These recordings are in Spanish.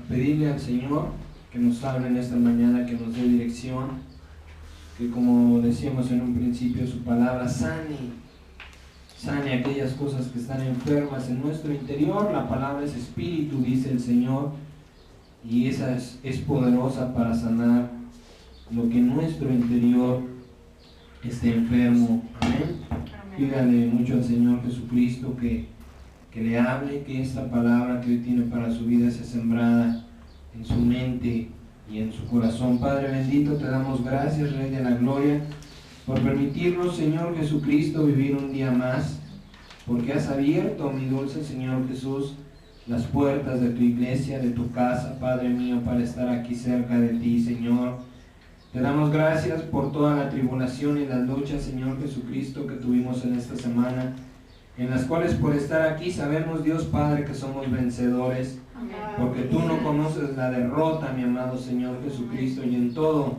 pedirle al Señor que nos hable en esta mañana, que nos dé dirección, que como decíamos en un principio, su palabra sane aquellas cosas que están enfermas en nuestro interior. La palabra es espíritu, dice el Señor, y esa es poderosa para sanar lo que en nuestro interior esté enfermo. Amén. Pídale mucho al Señor Jesucristo que le hable, que esta palabra que hoy tiene para su vida sea sembrada en su mente y en su corazón. Padre bendito, te damos gracias, Rey de la Gloria, por permitirnos, Señor Jesucristo, vivir un día más, porque has abierto, mi dulce Señor Jesús, las puertas de tu iglesia, de tu casa, Padre mío, para estar aquí cerca de ti, Señor. Te damos gracias por toda la tribulación y las luchas, Señor Jesucristo, que tuvimos en esta semana, en las cuales por estar aquí sabemos, Dios Padre, que somos vencedores, porque tú no conoces la derrota, mi amado Señor Jesucristo, y en todo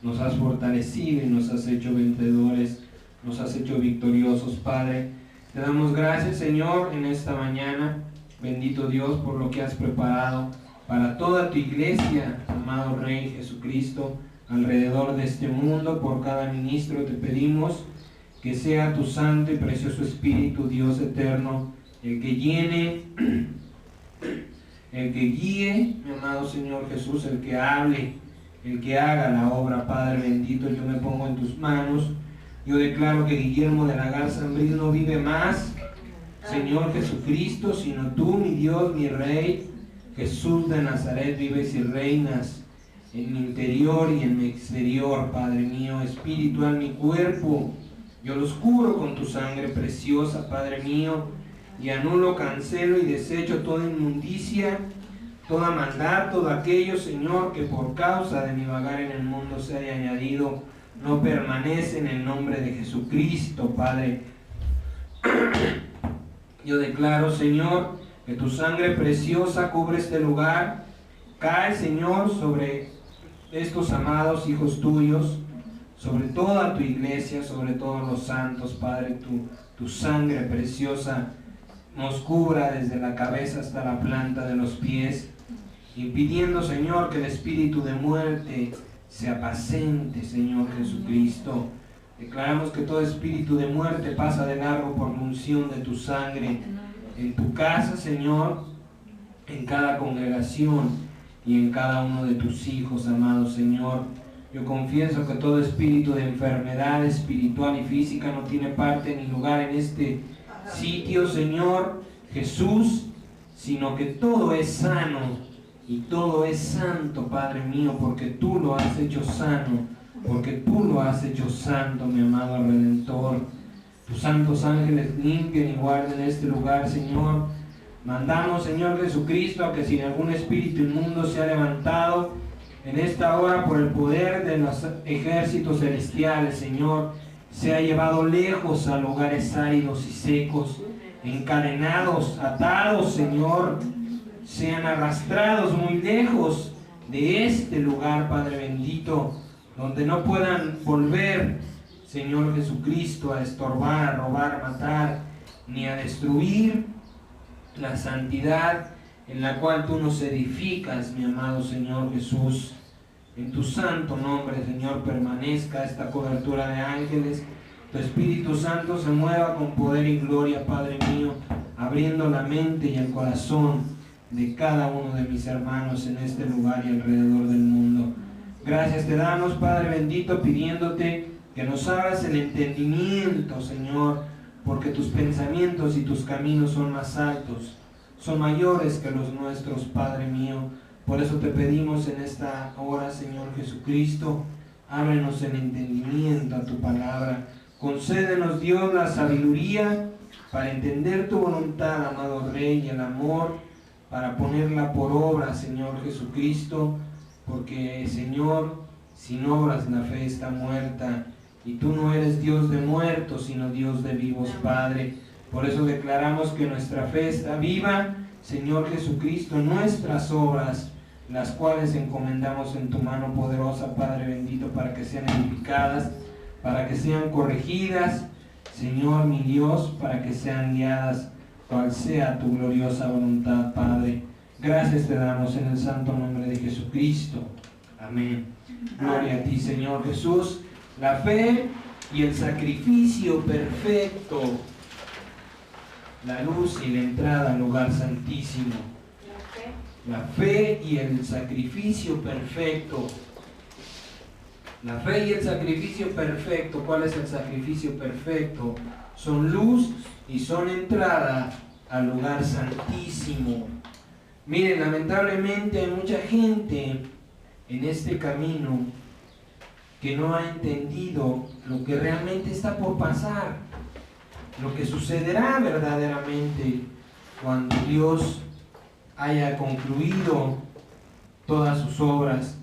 nos has fortalecido y nos has hecho vencedores, nos has hecho victoriosos, Padre. Te damos gracias, Señor, en esta mañana, bendito Dios, por lo que has preparado para toda tu iglesia, amado Rey Jesucristo, alrededor de este mundo. Por cada ministro te pedimos que sea tu santo y precioso Espíritu, Dios eterno, el que llene, el que guíe, mi amado Señor Jesús, el que hable, el que haga la obra. Padre bendito, yo me pongo en tus manos. Yo declaro que Guillermo de la Garza Ambril no vive más, Señor Jesucristo, sino tú, mi Dios, mi Rey, Jesús de Nazaret, vives y reinas en mi interior y en mi exterior, Padre mío, espiritual, mi cuerpo. Yo los cubro con tu sangre preciosa, Padre mío, y anulo, cancelo y desecho toda inmundicia, toda maldad, todo aquello, Señor, que por causa de mi vagar en el mundo se haya añadido, no permanece en el nombre de Jesucristo, Padre. Yo declaro, Señor, que tu sangre preciosa cubre este lugar. Cae, Señor, sobre estos amados hijos tuyos, sobre toda tu iglesia, sobre todos los santos, Padre. Tu sangre preciosa nos cubra desde la cabeza hasta la planta de los pies, impidiendo, Señor, que el espíritu de muerte se apacente, Señor Jesucristo. Declaramos que todo espíritu de muerte pasa de largo por la unción de tu sangre en tu casa, Señor, en cada congregación y en cada uno de tus hijos, amado Señor. Yo confieso que todo espíritu de enfermedad espiritual y física no tiene parte ni lugar en este sitio, Señor Jesús, sino que todo es sano y todo es santo, Padre mío, porque tú lo has hecho sano, porque tú lo has hecho santo, mi amado Redentor. Tus santos ángeles limpien y guarden este lugar, Señor. Mandamos, Señor Jesucristo, a que si algún espíritu inmundo se ha levantado en esta hora por el poder de los ejércitos celestiales, Señor, se ha llevado lejos a lugares áridos y secos, encadenados, atados, Señor, sean arrastrados muy lejos de este lugar, Padre bendito, donde no puedan volver, Señor Jesucristo, a estorbar, a robar, a matar, ni a destruir la santidad en la cual tú nos edificas, mi amado Señor Jesús. En tu santo nombre, Señor, permanezca esta cobertura de ángeles. Tu Espíritu Santo se mueva con poder y gloria, Padre mío, abriendo la mente y el corazón de cada uno de mis hermanos en este lugar y alrededor del mundo. Gracias te damos, Padre bendito, pidiéndote que nos abras el entendimiento, Señor, porque tus pensamientos y tus caminos son más altos, son mayores que los nuestros, Padre mío. Por eso te pedimos en esta hora, Señor Jesucristo, ábrenos el entendimiento a tu palabra. Concédenos, Dios, la sabiduría para entender tu voluntad, amado Rey, y el amor para ponerla por obra, Señor Jesucristo, porque, Señor, sin obras la fe está muerta, y tú no eres Dios de muertos, sino Dios de vivos, Padre. Por eso declaramos que nuestra fe está viva, Señor Jesucristo, nuestras obras, las cuales encomendamos en tu mano poderosa, Padre bendito, para que sean edificadas, para que sean corregidas, Señor mi Dios, para que sean guiadas, cual sea tu gloriosa voluntad, Padre. Gracias te damos en el santo nombre de Jesucristo. Amén. Gloria a ti, Señor Jesús. La fe y el sacrificio perfecto. La luz y la entrada al lugar santísimo. La fe y el sacrificio perfecto. La fe y el sacrificio perfecto. ¿Cuál es el sacrificio perfecto? Son luz y son entrada al lugar santísimo. Miren, lamentablemente hay mucha gente en este camino que no ha entendido lo que realmente está por pasar, lo que sucederá verdaderamente cuando Dios haya concluido todas sus obras,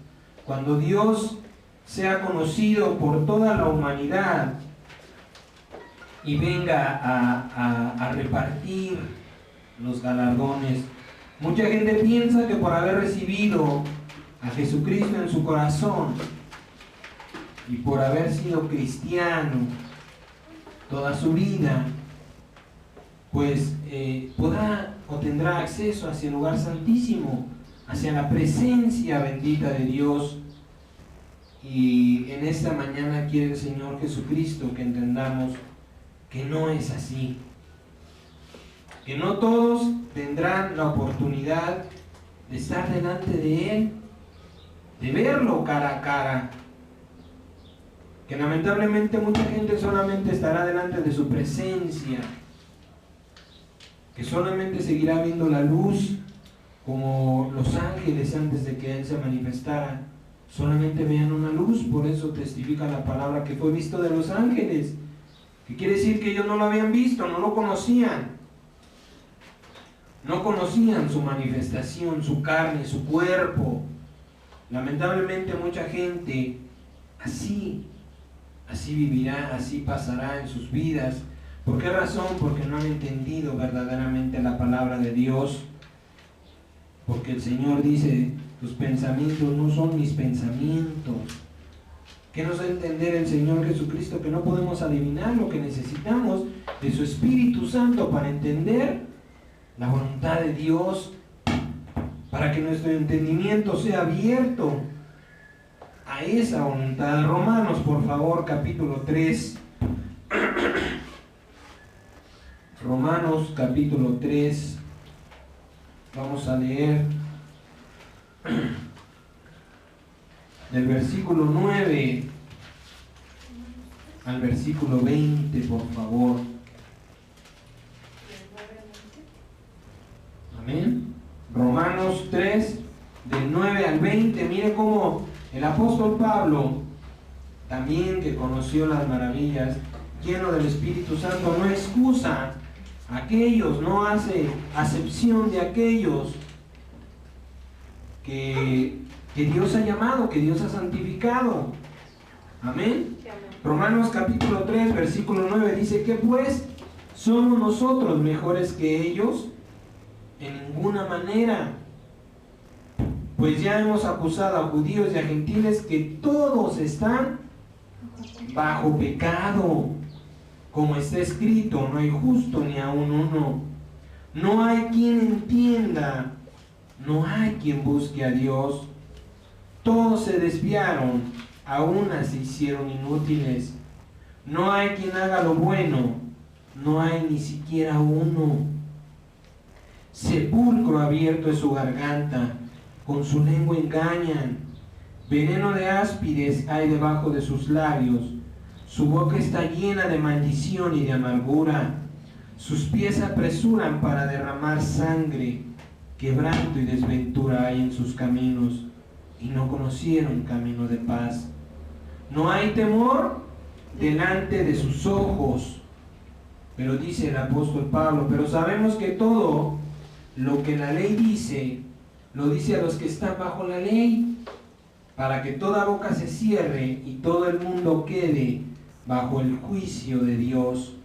cuando Dios sea conocido por toda la humanidad y venga a repartir los galardones. Mucha gente piensa que por haber recibido a Jesucristo en su corazón y por haber sido cristiano toda su vida, pues podrá o tendrá acceso hacia el lugar santísimo, hacia la presencia bendita de Dios. Y en esta mañana quiere el Señor Jesucristo que entendamos que no es así, que no todos tendrán la oportunidad de estar delante de Él, de verlo cara a cara, que lamentablemente mucha gente solamente estará delante de su presencia, que solamente seguirá viendo la luz como los ángeles antes de que Él se manifestara. Solamente vean una luz, por eso testifica la palabra que fue visto de los ángeles, que quiere decir que ellos no lo habían visto, no lo conocían. No conocían su manifestación, su carne, su cuerpo. Lamentablemente mucha gente así vivirá, así pasará en sus vidas. ¿Por qué razón? Porque no han entendido verdaderamente la palabra de Dios. Porque el Señor dice, tus pensamientos no son mis pensamientos. ¿Qué nos da a entender el Señor Jesucristo? Que no podemos adivinar lo que necesitamos de su Espíritu Santo para entender la voluntad de Dios, para que nuestro entendimiento sea abierto a esa voluntad. Romanos, por favor, capítulo 3. Romanos, capítulo 3. Vamos a leer del versículo 9 al versículo 20, por favor. Amén. Romanos 3, del 9 al 20. Mire cómo el apóstol Pablo, también que conoció las maravillas, lleno del Espíritu Santo, no excusa a aquellos, no hace acepción de aquellos que Dios ha llamado, que Dios ha santificado. Amén. Romanos capítulo 3, versículo 9 dice que pues somos nosotros mejores que ellos. En ninguna manera, pues ya hemos acusado a judíos y a gentiles que todos están bajo pecado, como está escrito, no hay justo ni aun uno, no hay quien entienda, no hay quien busque a Dios, todos se desviaron, a unas se hicieron inútiles, no hay quien haga lo bueno, no hay ni siquiera uno. Sepulcro abierto es su garganta, con su lengua engañan, veneno de áspides hay debajo de sus labios, su boca está llena de maldición y de amargura, sus pies apresuran para derramar sangre, quebranto y desventura hay en sus caminos, y no conocieron camino de paz. No hay temor delante de sus ojos, pero dice el apóstol Pablo, pero sabemos que todo lo que la ley dice, lo dice a los que están bajo la ley, para que toda boca se cierre y todo el mundo quede bajo el juicio de Dios.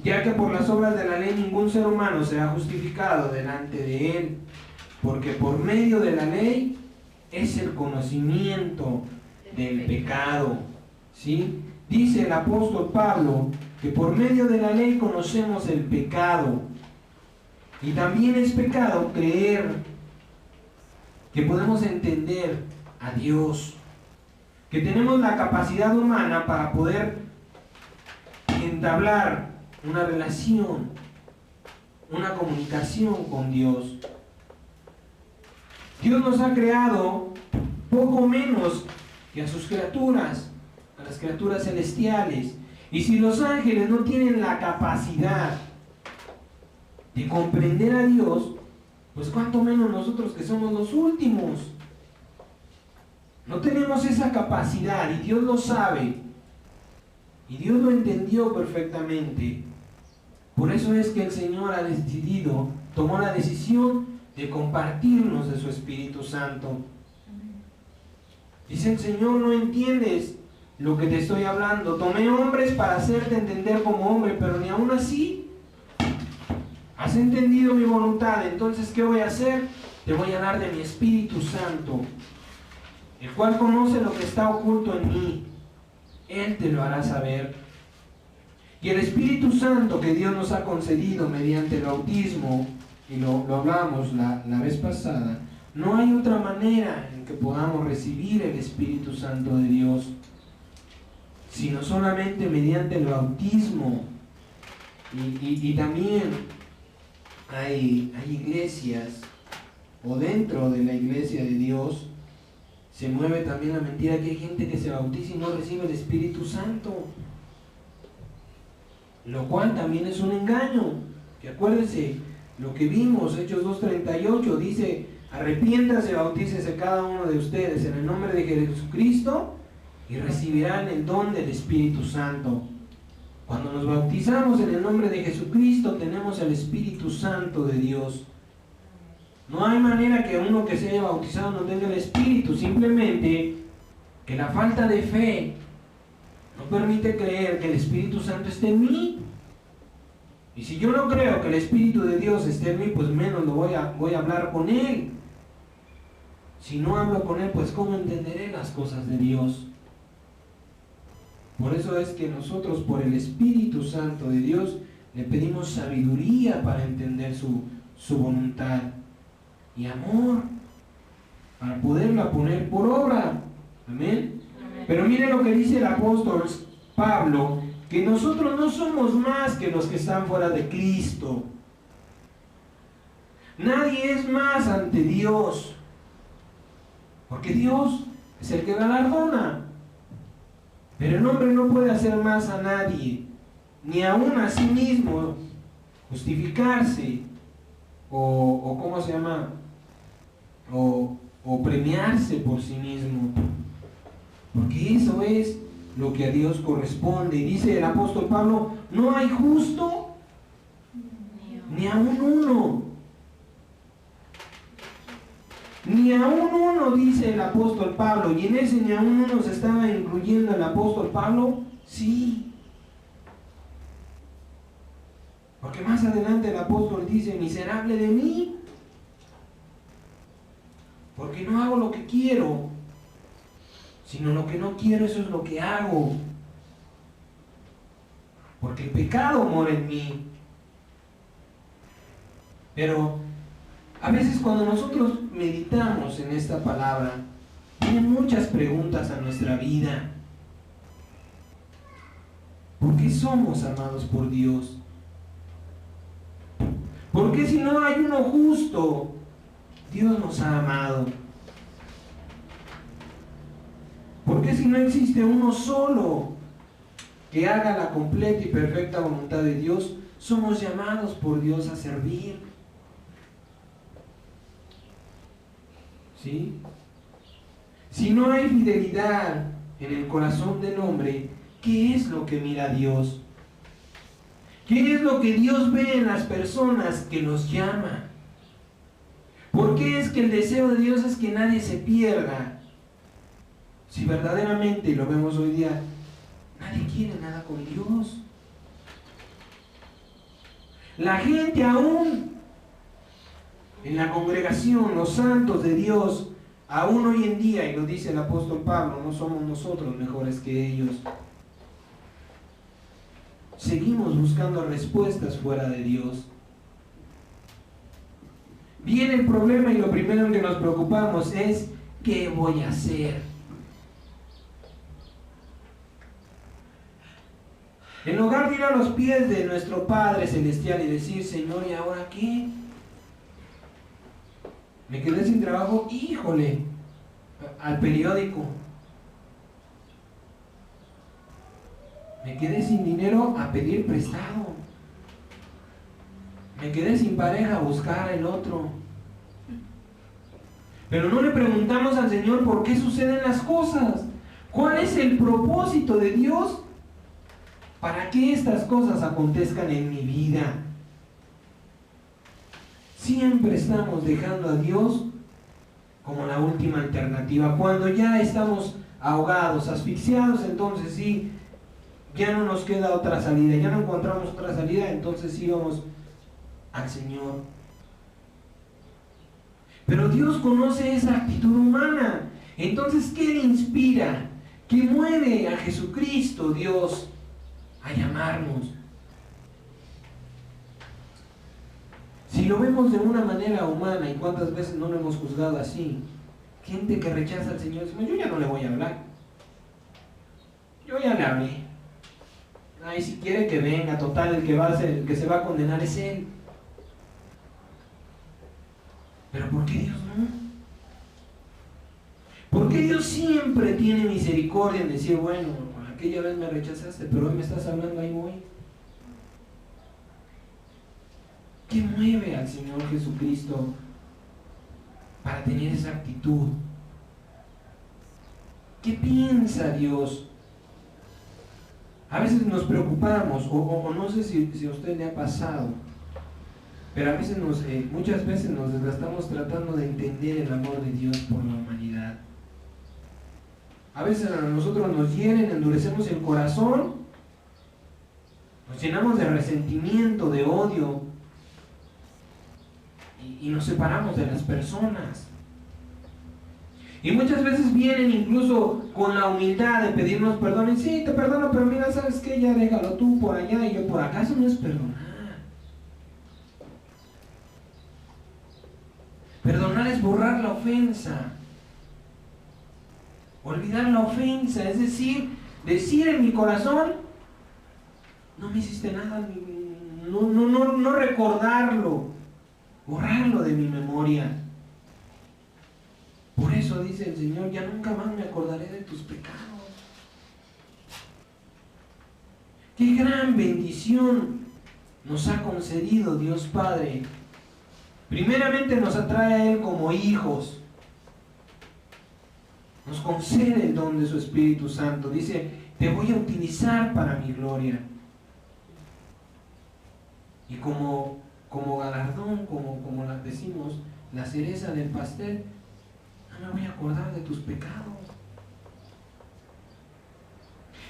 Ya que por las obras de la ley ningún ser humano será justificado delante de Él, porque por medio de la ley es el conocimiento del pecado. ¿Sí? Dice el apóstol Pablo que por medio de la ley conocemos el pecado. Y también es pecado creer que podemos entender a Dios, que tenemos la capacidad humana para poder entablar una relación, una comunicación con Dios. Dios nos ha creado poco menos que a sus criaturas, a las criaturas celestiales. Y si los ángeles no tienen la capacidad de comprender a Dios, pues cuánto menos nosotros que somos los últimos. No tenemos esa capacidad y Dios lo sabe. Y Dios lo entendió perfectamente. Por eso es que el Señor ha decidido, tomó la decisión de compartirnos de su Espíritu Santo. Dice el Señor, no entiendes lo que te estoy hablando. Tomé hombres para hacerte entender como hombre, pero ni aún así has entendido mi voluntad. Entonces, ¿qué voy a hacer? Te voy a dar de mi Espíritu Santo, el cual conoce lo que está oculto en mí. Él te lo hará saber. Y el Espíritu Santo que Dios nos ha concedido mediante el bautismo, y lo hablamos la vez pasada, no hay otra manera en que podamos recibir el Espíritu Santo de Dios, sino solamente mediante el bautismo. Y también hay iglesias, o dentro de la iglesia de Dios, se mueve también la mentira que hay gente que se bautiza y no recibe el Espíritu Santo, lo cual también es un engaño. Que acuérdense, lo que vimos, Hechos 2:38, dice: arrepiéntase, bautícese cada uno de ustedes en el nombre de Jesucristo y recibirán el don del Espíritu Santo. Cuando nos bautizamos en el nombre de Jesucristo, tenemos el Espíritu Santo de Dios. No hay manera que uno que se haya bautizado no tenga el Espíritu, simplemente que la falta de fe no permite creer que el Espíritu Santo esté en mí. Y si yo no creo que el Espíritu de Dios esté en mí, pues menos lo voy a hablar con Él. Si no hablo con Él, pues ¿cómo entenderé las cosas de Dios? Por eso es que nosotros, por el Espíritu Santo de Dios, le pedimos sabiduría para entender su voluntad, y amor para poderla poner por obra. Amén. Pero mire lo que dice el apóstol Pablo, que nosotros no somos más que los que están fuera de Cristo. Nadie es más ante Dios, porque Dios es el que galardona. Pero el hombre no puede hacer más a nadie, ni aún a sí mismo, justificarse, o ¿cómo se llama? O premiarse por sí mismo, porque eso es lo que a Dios corresponde. Y dice el apóstol Pablo: no hay justo ni aún uno, ni aún uno, dice el apóstol Pablo. Y en ese ni aún uno se estaba incluyendo el apóstol Pablo, sí, porque más adelante el apóstol dice: miserable de mí, porque no hago lo que quiero, sino lo que no quiero, eso es lo que hago. Porque el pecado mora en mí. Pero a veces cuando nosotros meditamos en esta palabra, vienen muchas preguntas a nuestra vida. ¿Por qué somos amados por Dios? ¿Por qué si no hay uno justo, Dios nos ha amado? ¿Por qué si no existe uno solo que haga la completa y perfecta voluntad de Dios, somos llamados por Dios a servir? ¿Sí? Si no hay fidelidad en el corazón del hombre, ¿qué es lo que mira Dios? ¿Qué es lo que Dios ve en las personas que los llama? ¿Por qué es que el deseo de Dios es que nadie se pierda? Si verdaderamente lo vemos hoy día, nadie quiere nada con Dios. La gente aún en la congregación, los santos de Dios, aún hoy en día, y lo dice el apóstol Pablo, no somos nosotros mejores que ellos. Seguimos buscando respuestas fuera de Dios. Viene el problema y lo primero en que nos preocupamos es: ¿qué voy a hacer? En lugar de ir a los pies de nuestro Padre Celestial y decir: Señor, ¿y ahora qué? Me quedé sin trabajo, híjole, al periódico. Me quedé sin dinero, a pedir prestado. Me quedé sin pareja, a buscar el otro. Pero no le preguntamos al Señor por qué suceden las cosas. ¿Cuál es el propósito de Dios para que estas cosas acontezcan en mi vida? Siempre estamos dejando a Dios como la última alternativa. Cuando ya estamos ahogados, asfixiados, entonces sí, ya no nos queda otra salida, ya no encontramos otra salida, entonces sí vamos al Señor. Pero Dios conoce esa actitud humana. Entonces, ¿qué le inspira? ¿Qué mueve a Jesucristo, Dios, a llamarnos? Si lo vemos de una manera humana, y cuántas veces no lo hemos juzgado así, gente que rechaza al Señor, dice: yo ya no le voy a hablar, yo ya le hablé. Ay, si quiere que venga, total, el que se va a condenar es Él. Pero ¿por qué Dios no? ¿Por qué Dios siempre tiene misericordia en decir: bueno, aquella vez me rechazaste, pero hoy me estás hablando, ahí voy? ¿Qué mueve al Señor Jesucristo para tener esa actitud? ¿Qué piensa Dios? A veces nos preocupamos, o no sé si a usted le ha pasado, pero a veces muchas veces nos desgastamos tratando de entender el amor de Dios por la humanidad. A veces a nosotros nos hieren, endurecemos el corazón, nos llenamos de resentimiento, de odio, y nos separamos de las personas. Y muchas veces vienen incluso con la humildad de pedirnos perdón. Y sí, te perdono, pero mira, ¿sabes qué? Ya déjalo tú por allá y yo por acá. Eso no es perdonar. Perdonar es borrar la ofensa. Olvidar la ofensa. Es decir en mi corazón: no me hiciste nada. No recordarlo. Borrarlo de mi memoria. Por eso dice el Señor: ya nunca más me acordaré de tus pecados. Qué gran bendición nos ha concedido Dios Padre. Primeramente nos atrae a Él como hijos. Nos concede el don de su Espíritu Santo. Dice: te voy a utilizar para mi gloria. Y como galardón, como decimos, la cereza del pastel: no me voy a acordar de tus pecados.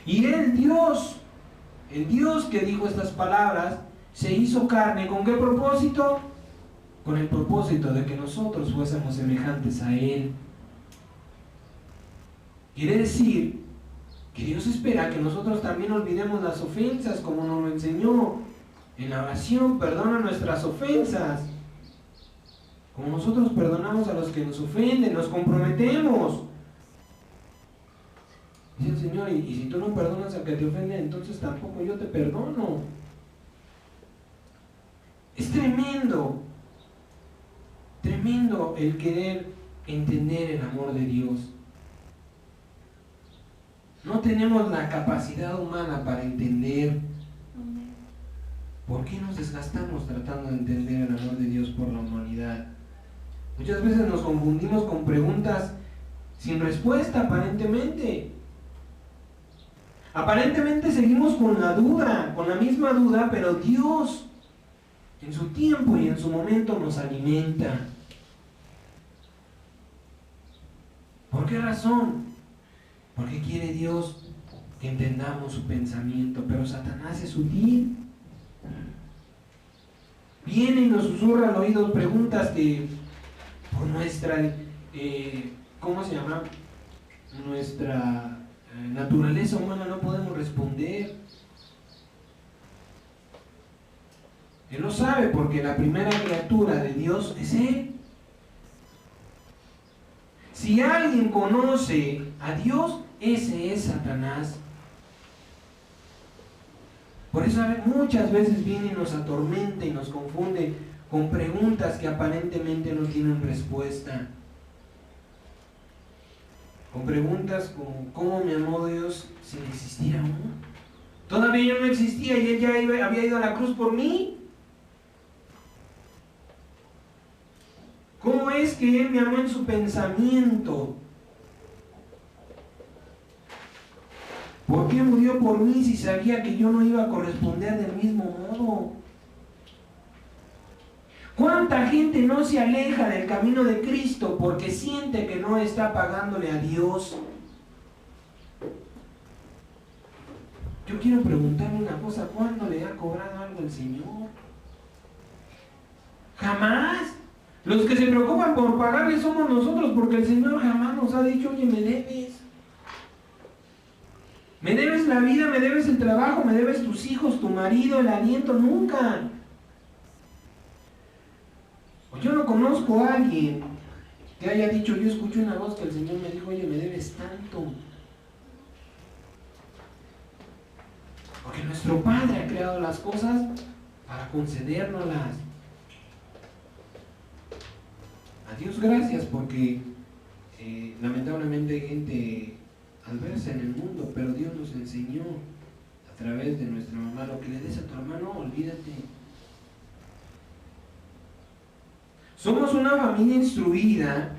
Y el Dios que dijo estas palabras, se hizo carne. ¿Con qué propósito? Con el propósito de que nosotros fuésemos semejantes a Él. Quiere decir que Dios espera que nosotros también olvidemos las ofensas, como nos lo enseñó en la oración: perdona nuestras ofensas. Como nosotros perdonamos a los que nos ofenden, nos comprometemos. Dice el Señor: y si tú no perdonas al que te ofende, entonces tampoco yo te perdono. Es tremendo el querer entender el amor de Dios. No tenemos la capacidad humana para entender. ¿Por qué nos desgastamos tratando de entender el amor de Dios por la humanidad? Muchas veces nos confundimos con preguntas sin respuesta, aparentemente. Aparentemente seguimos con la duda, con la misma duda, pero Dios, en su tiempo y en su momento, nos alimenta. ¿Por qué razón? Porque quiere Dios que entendamos su pensamiento, pero Satanás es sutil. Viene y nos susurra al oído preguntas que por nuestra, ¿cómo se llama? Nuestra naturaleza humana no podemos responder. Él lo sabe porque la primera criatura de Dios es Él. Si alguien conoce a Dios, ese es Satanás. Por eso muchas veces viene y nos atormenta y nos confunde con preguntas que aparentemente no tienen respuesta. Con preguntas como ¿cómo me amó Dios sin existir aún? Todavía yo no existía y Él ya había ido a la cruz por mí. ¿Cómo es que Él me amó en su pensamiento? ¿Por qué murió por mí si sabía que yo no iba a corresponder del mismo modo? ¿Cuánta gente no se aleja del camino de Cristo porque siente que no está pagándole a Dios? Yo quiero preguntarle una cosa, ¿cuándo le ha cobrado algo el Señor? Jamás. Los que se preocupan por pagarle somos nosotros, porque el Señor jamás nos ha dicho, oye, me debes. Me debes la vida, me debes el trabajo, me debes tus hijos, tu marido, el aliento, nunca. Yo no conozco a alguien que haya dicho, yo escuché una voz que el Señor me dijo, oye, me debes tanto. Porque nuestro Padre ha creado las cosas para concedérnoslas. A Dios gracias porque lamentablemente hay gente adversa en el mundo, pero Dios nos enseñó a través de nuestra mamá, lo que le des a tu hermano, olvídate. Somos una familia instruida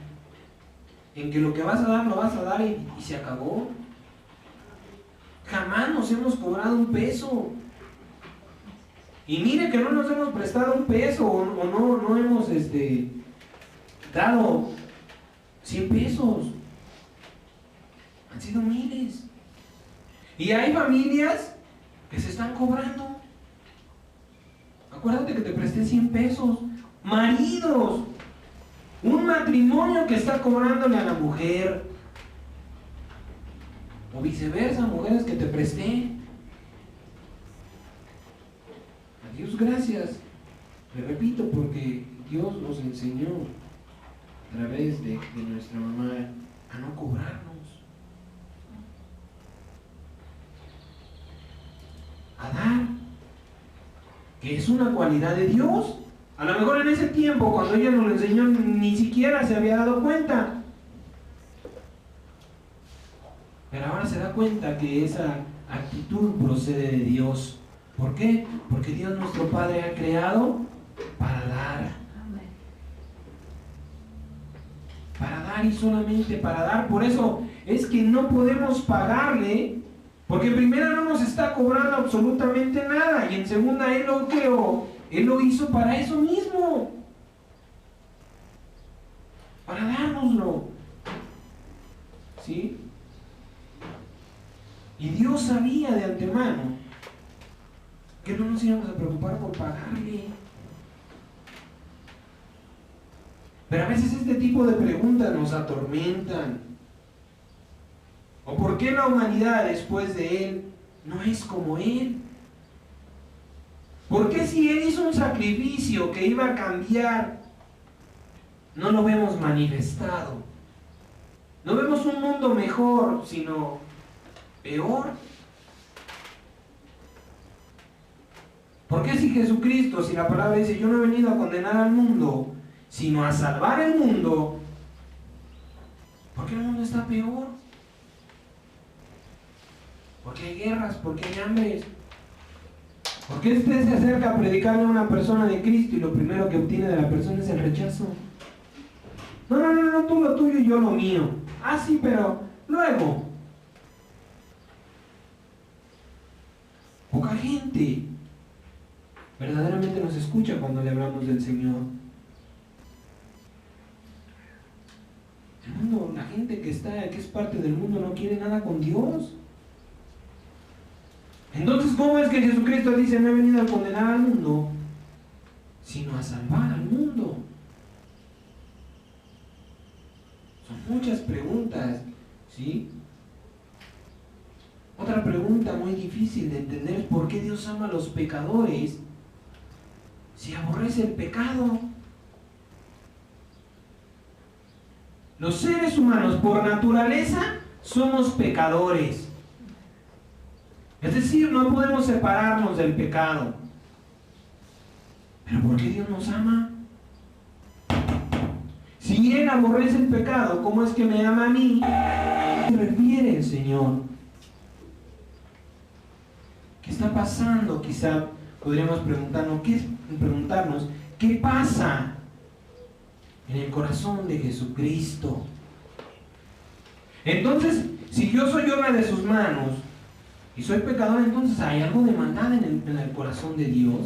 en que lo que vas a dar lo vas a dar y se acabó. Jamás nos hemos cobrado un peso. Y mire que no nos hemos prestado un peso o no hemos dado 100 pesos. Han sido miles. Y hay familias que se están cobrando. Acuérdate que te presté 100 pesos. Maridos. Un matrimonio que está cobrándole a la mujer. O viceversa, mujeres que te presté. A Dios gracias. Le repito, porque Dios nos enseñó a través de nuestra mamá a no cobrarnos. A dar, que es una cualidad de Dios. A lo mejor en ese tiempo, cuando ella nos lo enseñó, ni siquiera se había dado cuenta. Pero ahora se da cuenta que esa actitud procede de Dios. ¿Por qué? Porque Dios nuestro Padre ha creado para dar. Para dar y solamente para dar. Por eso es que no podemos pagarle. Porque en primera no nos está cobrando absolutamente nada. Y en segunda Él lo creó. Él lo hizo para eso mismo. Para dárnoslo. ¿Sí? Y Dios sabía de antemano que no nos íbamos a preocupar por pagarle. Pero a veces este tipo de preguntas nos atormentan. ¿O por qué la humanidad después de Él no es como Él? ¿Por qué si Él hizo un sacrificio que iba a cambiar, no lo vemos manifestado? No vemos un mundo mejor, sino peor. ¿Por qué si Jesucristo, si la palabra dice, yo no he venido a condenar al mundo, sino a salvar el mundo, ¿por qué el mundo está peor? ¿Por qué hay guerras? ¿Por qué hay hambres? ¿Por qué usted se acerca a predicarle a una persona de Cristo y lo primero que obtiene de la persona es el rechazo? No, tú lo tuyo y yo lo mío. Ah, sí, pero luego. Poca gente verdaderamente nos escucha cuando le hablamos del Señor. El mundo, la gente que es parte del mundo no quiere nada con Dios. Entonces, ¿cómo es que Jesucristo dice, no he venido a condenar al mundo, sino a salvar al mundo? Son muchas preguntas, ¿sí? Otra pregunta muy difícil de entender es por qué Dios ama a los pecadores si aborrece el pecado? Los seres humanos por naturaleza somos pecadores. Es decir, no podemos separarnos del pecado. ¿Pero por qué Dios nos ama? Si Él aborrece el pecado, ¿cómo es que me ama a mí? ¿A qué se refiere el Señor? ¿Qué está pasando? Quizá podríamos preguntarnos, ¿qué pasa en el corazón de Jesucristo? Entonces, si yo soy obra de sus manos y soy pecador, entonces ¿hay algo de maldad en el corazón de Dios?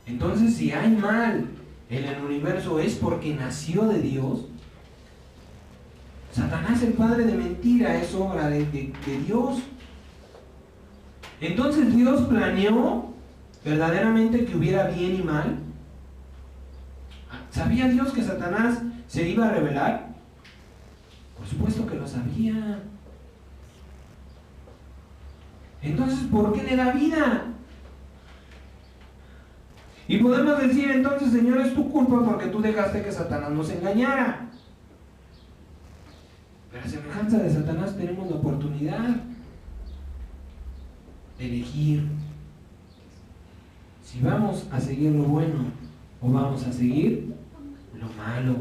Entonces, si hay mal en el universo, ¿es porque nació de Dios? Satanás, el padre de mentira, es obra de Dios. Entonces, ¿Dios planeó verdaderamente que hubiera bien y mal? ¿Sabía Dios que Satanás se iba a rebelar? Por supuesto que lo sabía. Entonces, ¿por qué le da vida? Y podemos decir entonces, Señor, es tu culpa porque tú dejaste que Satanás nos engañara. Pero a semejanza de Satanás tenemos la oportunidad de elegir si vamos a seguir lo bueno o vamos a seguir lo malo.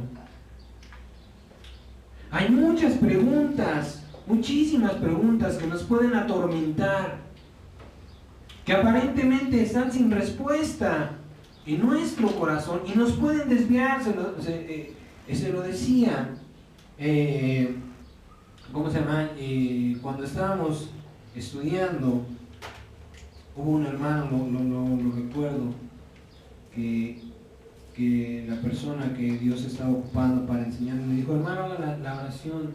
Hay muchas preguntas, muchísimas preguntas que nos pueden atormentar, que aparentemente están sin respuesta en nuestro corazón y nos pueden desviar. Se lo decía, ¿cómo se llama? Cuando estábamos estudiando, hubo un hermano, lo recuerdo, que la persona que Dios estaba ocupando para enseñar me dijo: hermano, haga la oración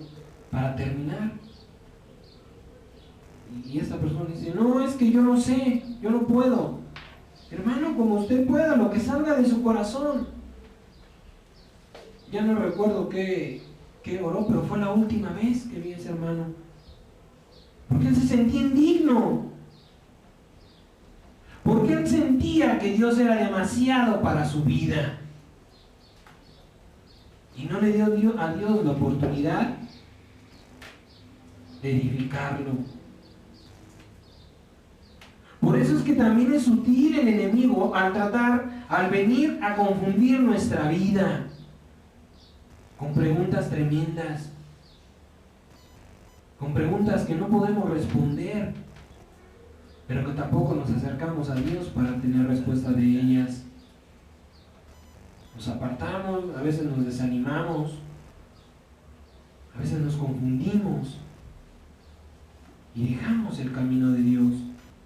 para terminar. Y esta persona dice: no, es que yo no sé, yo no puedo. Hermano, como usted pueda, lo que salga de su corazón. Ya no recuerdo qué oró, pero fue la última vez que vi a ese hermano, porque él se sentía indigno, porque él sentía que Dios era demasiado para su vida y no le dio a Dios la oportunidad de edificarlo. Por eso es que también es sutil el enemigo al venir a confundir nuestra vida con preguntas tremendas, con preguntas que no podemos responder, pero que tampoco nos acercamos a Dios para tener respuesta de ellas. Nos apartamos, a veces nos desanimamos, a veces nos confundimos y dejamos el camino de Dios.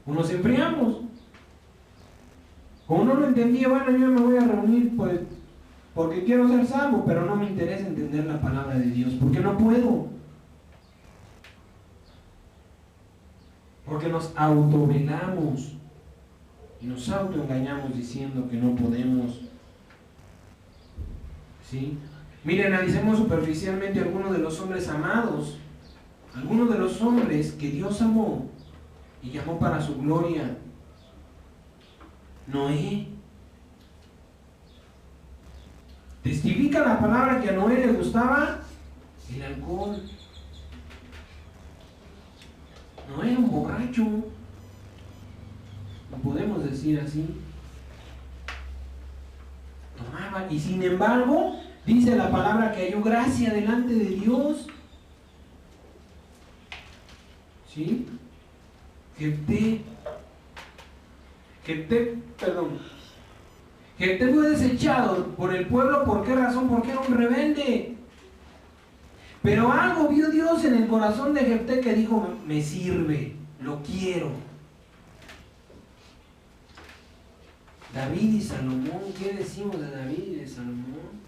O nos enfriamos. Como no lo entendía, bueno, yo me voy a reunir pues porque quiero ser salvo, pero no me interesa entender la palabra de Dios, porque no puedo. Porque nos autovelamos y nos autoengañamos diciendo que no podemos. ¿Sí? Miren, analicemos superficialmente algunos de los hombres amados, algunos de los hombres que Dios amó y llamó para su gloria. Noé. Testifica la palabra que a Noé le gustaba el alcohol. Noé era un borracho, lo podemos decir así. Tomaba, y sin embargo dice la palabra que halló gracia delante de Dios. ¿Sí? Jefté fue desechado por el pueblo. ¿Por qué razón? Porque era un rebelde. Pero algo vio Dios en el corazón de Jefté que dijo: me sirve, lo quiero. David y Salomón, ¿qué decimos de David y de Salomón?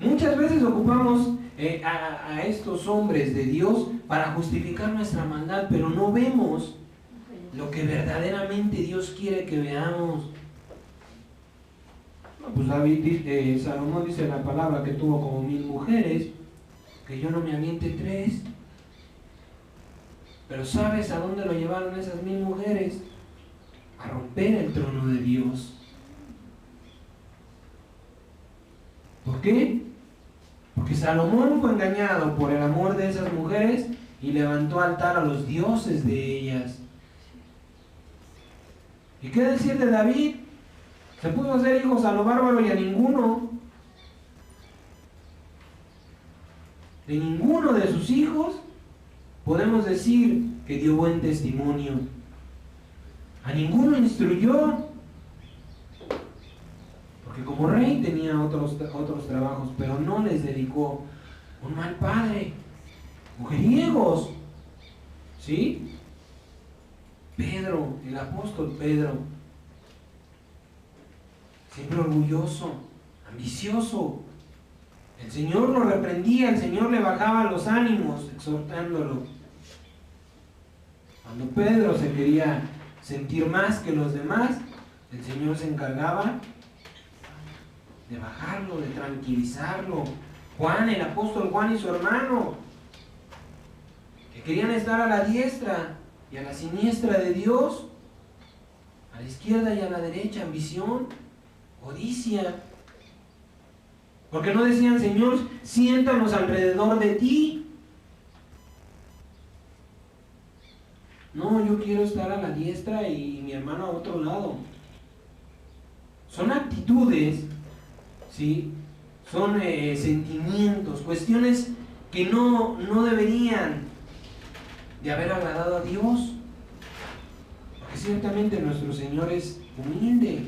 Muchas veces ocupamos a estos hombres de Dios para justificar nuestra maldad, pero no vemos lo que verdaderamente Dios quiere que veamos. Pues Salomón dice en la palabra que tuvo como 1000 mujeres, que yo no me aviente 3. Pero ¿sabes a dónde lo llevaron esas 1000 mujeres? A romper el trono de Dios. ¿Por qué? Porque Salomón fue engañado por el amor de esas mujeres y levantó altar a los dioses de ellas. ¿Y qué decir de David? Se puso a hacer hijos a lo bárbaro y a ninguno. De ninguno de sus hijos podemos decir que dio buen testimonio. A ninguno instruyó. Porque como rey tenía otros trabajos, pero no les dedicó. Un mal padre. Mujeriegos. ¿Sí? Pedro, el apóstol Pedro. Siempre orgulloso, ambicioso. El Señor lo reprendía, el Señor le bajaba los ánimos, exhortándolo. Cuando Pedro se quería sentir más que los demás, el Señor se encargaba de bajarlo, de tranquilizarlo. Juan, el apóstol Juan y su hermano, que querían estar a la diestra y a la siniestra de Dios, a la izquierda y a la derecha, ambición, codicia. Porque no decían, Señor, siéntanos alrededor de ti. No, yo quiero estar a la diestra y mi hermano a otro lado. Son actitudes, ¿sí? Son sentimientos, cuestiones que no deberían de haber agradado a Dios. Porque ciertamente nuestro Señor es humilde.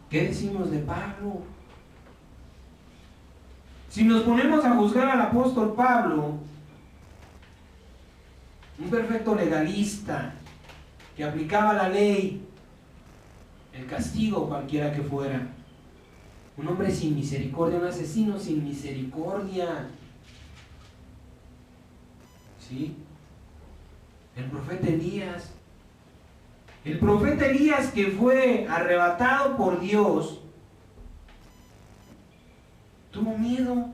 ¿Qué decimos de Pablo? Si nos ponemos a juzgar al apóstol Pablo, un perfecto legalista que aplicaba la ley, el castigo cualquiera que fuera, un hombre sin misericordia, un asesino sin misericordia, ¿sí? El profeta Elías que fue arrebatado por Dios, tuvo miedo,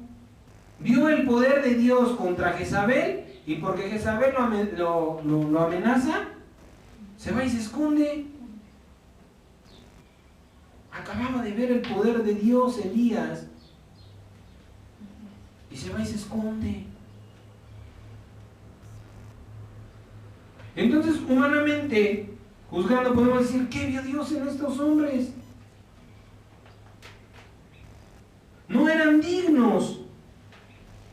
vio el poder de Dios contra Jezabel, y porque Jezabel lo amenaza, se va y se esconde. Acababa de ver el poder de Dios Elías, y se va y se esconde. Entonces, humanamente, juzgando, podemos decir, ¿qué vio Dios en estos hombres? No eran dignos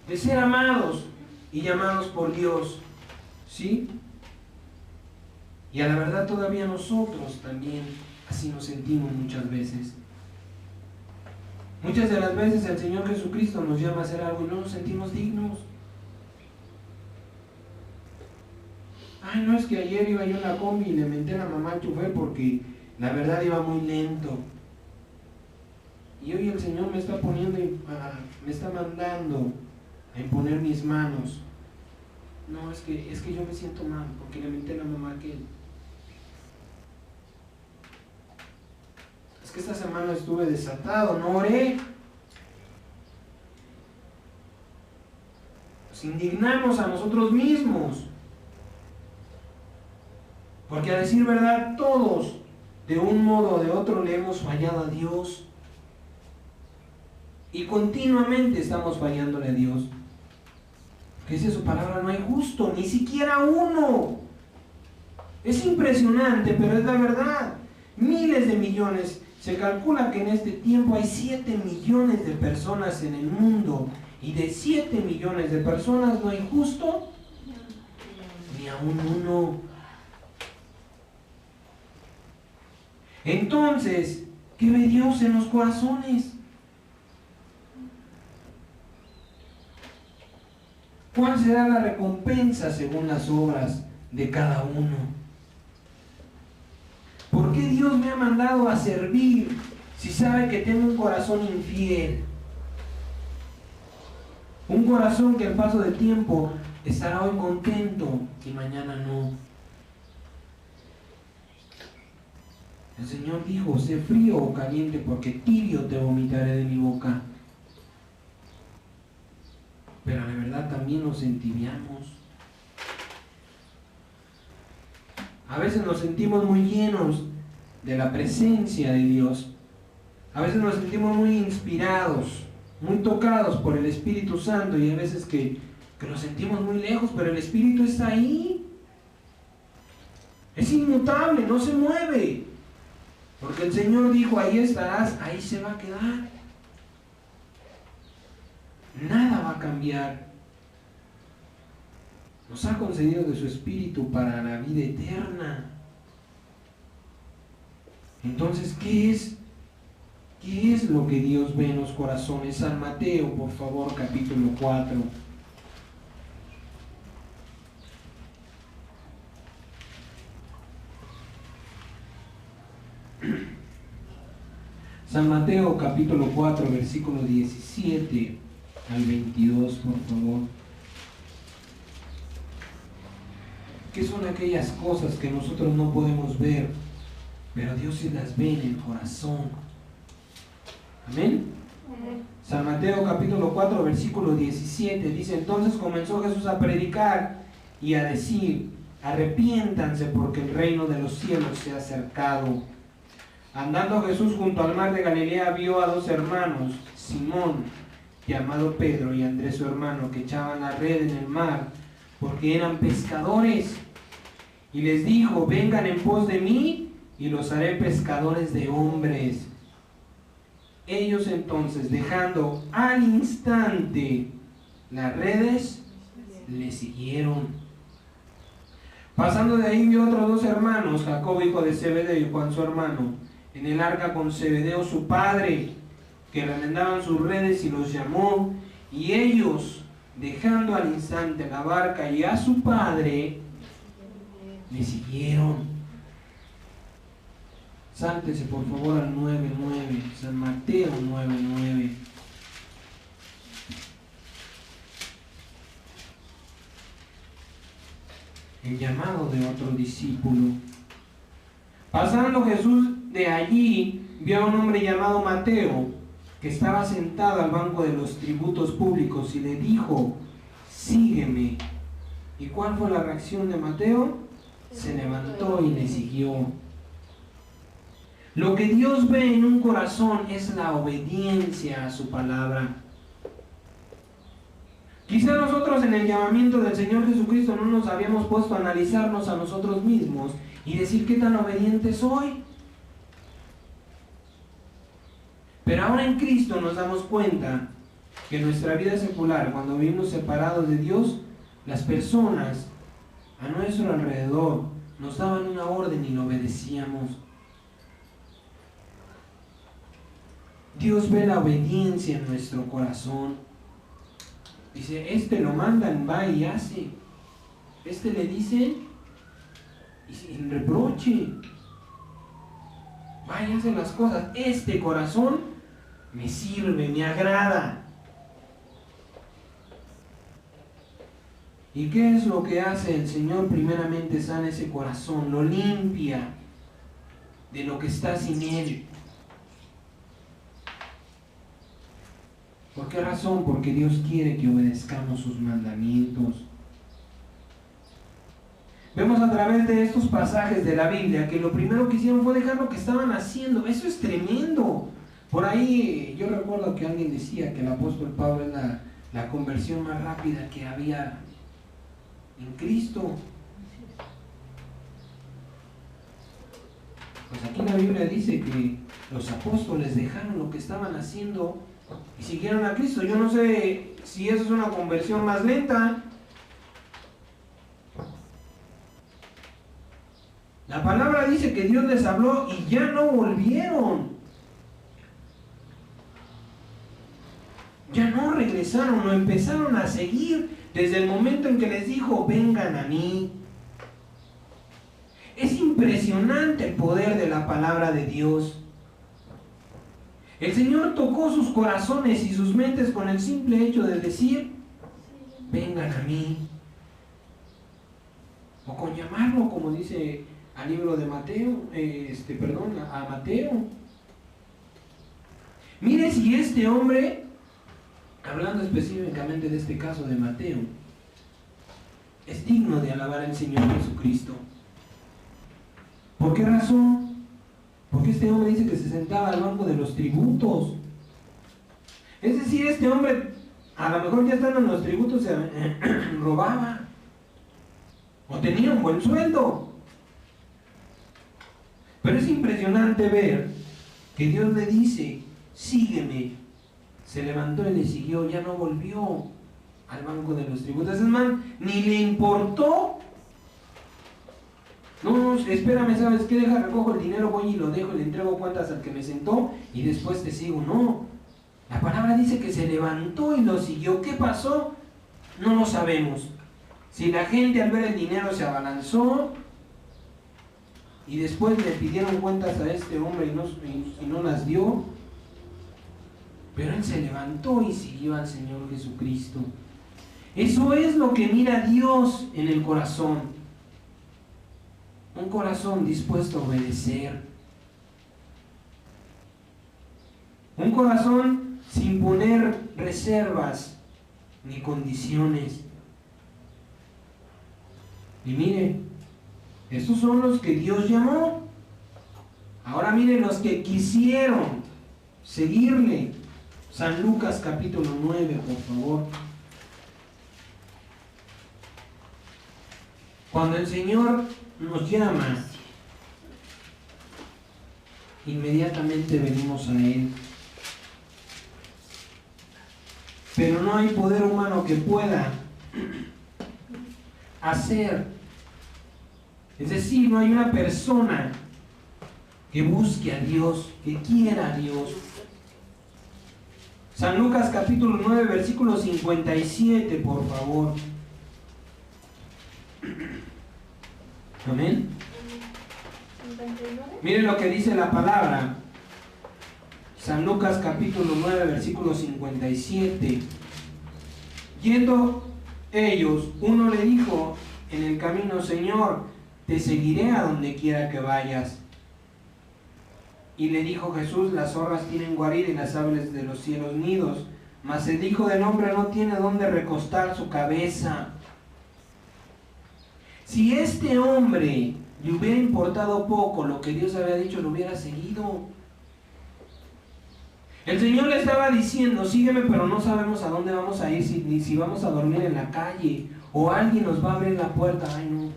de ser amados y llamados por Dios, ¿sí? Y a la verdad todavía nosotros también así nos sentimos muchas veces. Muchas de las veces el Señor Jesucristo nos llama a hacer algo y no nos sentimos dignos. Ay, no, es que ayer iba yo en la combi y le menté a la mamá al chofer porque la verdad iba muy lento. Y hoy el Señor me está poniendo, me está mandando a imponer mis manos. No, es que yo me siento mal porque le menté a la mamá aquel. Es que esta semana estuve desatado, no oré. Nos indignamos a nosotros mismos. Porque a decir verdad, todos, de un modo o de otro, le hemos fallado a Dios. Y continuamente estamos fallándole a Dios. Porque dice su palabra, no hay justo, ni siquiera uno. Es impresionante, pero es la verdad. Miles de millones. Se calcula que en este tiempo hay 7 millones de personas en el mundo. Y de 7 millones de personas no hay justo ni aún uno. Entonces, ¿qué ve Dios en los corazones? ¿Cuál será la recompensa según las obras de cada uno? ¿Por qué Dios me ha mandado a servir si sabe que tengo un corazón infiel? Un corazón que al paso del tiempo estará hoy contento y mañana no. El Señor dijo, sé frío o caliente, porque tibio te vomitaré de mi boca. Pero la verdad también nos entibiamos. A veces nos sentimos muy llenos de la presencia de Dios. A veces nos sentimos muy inspirados, muy tocados por el Espíritu Santo, y a veces que lo sentimos muy lejos, pero el Espíritu está ahí. Es inmutable, no se mueve. Porque el Señor dijo, ahí estarás, ahí se va a quedar. Nada va a cambiar. Nos ha concedido de su Espíritu para la vida eterna. Entonces, ¿qué es lo que Dios ve en los corazones? San Mateo, por favor, capítulo 4. San Mateo, capítulo 4, versículo 17 al 22, por favor. ¿Qué son aquellas cosas que nosotros no podemos ver, pero Dios sí las ve en el corazón? Amén. San Mateo capítulo 4 versículo 17 dice: entonces comenzó Jesús a predicar y a decir: arrepiéntanse, porque el reino de los cielos se ha acercado. Andando Jesús junto al mar de Galilea, vio a dos hermanos, Simón, llamado Pedro, y Andrés su hermano, que echaban la red en el mar, porque eran pescadores. Y les dijo: vengan en pos de mí, y los haré pescadores de hombres. Ellos entonces, dejando al instante las redes, le siguieron. Pasando de ahí, vio otros dos hermanos, Jacobo hijo de Zebedeo y Juan su hermano, en el arca con Zebedeo su padre, que remendaban sus redes, y los llamó. Y ellos, dejando al instante la barca y a su padre, le siguieron. Sáltese por favor al 9:9, San Mateo 9:9. El llamado de otro discípulo. Pasando Jesús de allí, vio a un hombre llamado Mateo, que estaba sentado al banco de los tributos públicos, y le dijo: sígueme. ¿Y cuál fue la reacción de Mateo? Se levantó y le siguió. Lo que Dios ve en un corazón es la obediencia a su palabra. Quizá nosotros en el llamamiento del Señor Jesucristo no nos habíamos puesto a analizarnos a nosotros mismos y decir qué tan obediente soy. Pero ahora en Cristo nos damos cuenta que en nuestra vida secular, cuando vivimos separados de Dios, las personas a nuestro alrededor nos daban una orden y lo obedecíamos. Dios ve la obediencia en nuestro corazón. Dice: este lo mandan, va y hace. Este le dice, y sin reproche, va y hace las cosas. Este corazón me sirve, me agrada. ¿Y qué es lo que hace el Señor? Primeramente sana ese corazón, lo limpia de lo que está sin Él. ¿Por qué razón? Porque Dios quiere que obedezcamos sus mandamientos. Vemos a través de estos pasajes de la Biblia que lo primero que hicieron fue dejar lo que estaban haciendo. Eso es tremendo. Por ahí yo recuerdo que alguien decía que el apóstol Pablo es la conversión más rápida que había en Cristo. Pues aquí la Biblia dice que los apóstoles dejaron lo que estaban haciendo y siguieron a Cristo. Yo no sé si eso es una conversión más lenta. La palabra dice que Dios les habló y ya no volvieron. Ya no regresaron, lo empezaron a seguir desde el momento en que les dijo: vengan a mí. Es impresionante el poder de la palabra de Dios. El Señor tocó sus corazones y sus mentes con el simple hecho de decir: vengan a mí. O con llamarlo, como dice al libro de Mateo, a Mateo. Mire si este hombre, hablando específicamente de este caso de Mateo, es digno de alabar al Señor Jesucristo. ¿Por qué razón? Porque este hombre dice que se sentaba al banco de los tributos. Es decir, este hombre, a lo mejor ya estando en los tributos, se robaba. O tenía un buen sueldo. Pero es impresionante ver que Dios le dice, sígueme. Se levantó y le siguió, ya no volvió al banco de los tributos. Es más, ni le importó. No, espérame, ¿sabes qué? Recojo el dinero, voy y lo dejo y le entrego cuentas al que me sentó y después te sigo. No, la palabra dice que se levantó y lo siguió. ¿Qué pasó? No lo sabemos. Si la gente al ver el dinero se abalanzó y después le pidieron cuentas a este hombre y no las dio, pero él se levantó y siguió al Señor Jesucristo. Eso es lo que mira Dios en el corazón. Un corazón dispuesto a obedecer. Un corazón sin poner reservas ni condiciones. Y mire, estos son los que Dios llamó. Ahora miren los que quisieron seguirle. San Lucas capítulo 9, por favor. Cuando el Señor nos llama, inmediatamente venimos a Él. Pero no hay poder humano que pueda hacer. Es decir, no hay una persona que busque a Dios, que quiera a Dios. San Lucas capítulo 9, versículo 57, por favor. Amén. Miren lo que dice la palabra. San Lucas capítulo 9, versículo 57. Yendo ellos, uno le dijo en el camino, Señor, te seguiré a donde quiera que vayas. Y le dijo Jesús, las zorras tienen guarida y las aves de los cielos nidos, mas el Hijo del Hombre no tiene dónde recostar su cabeza. Si este hombre le hubiera importado poco lo que Dios había dicho, lo hubiera seguido. El Señor le estaba diciendo, sígueme, pero no sabemos a dónde vamos a ir, si vamos a dormir en la calle, o alguien nos va a abrir la puerta. Ay, no,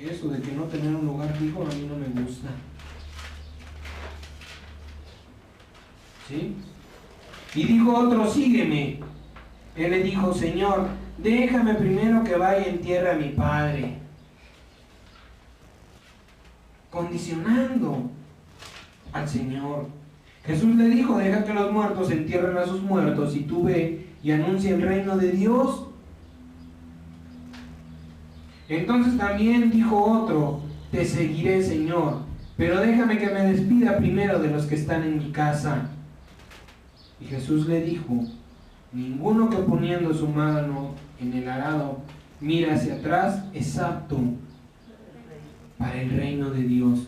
eso de que no tener un lugar fijo a mí no me gusta. ¿Sí? Y dijo otro, sígueme. Él le dijo, Señor, déjame primero que vaya en tierra a mi padre. Condicionando al Señor. Jesús le dijo, deja que los muertos entierren a sus muertos y tú ve y anuncia el reino de Dios. Entonces también dijo otro, te seguiré, Señor, pero déjame que me despida primero de los que están en mi casa. Y Jesús le dijo, ninguno que poniendo su mano en el arado mira hacia atrás es apto para el reino de Dios.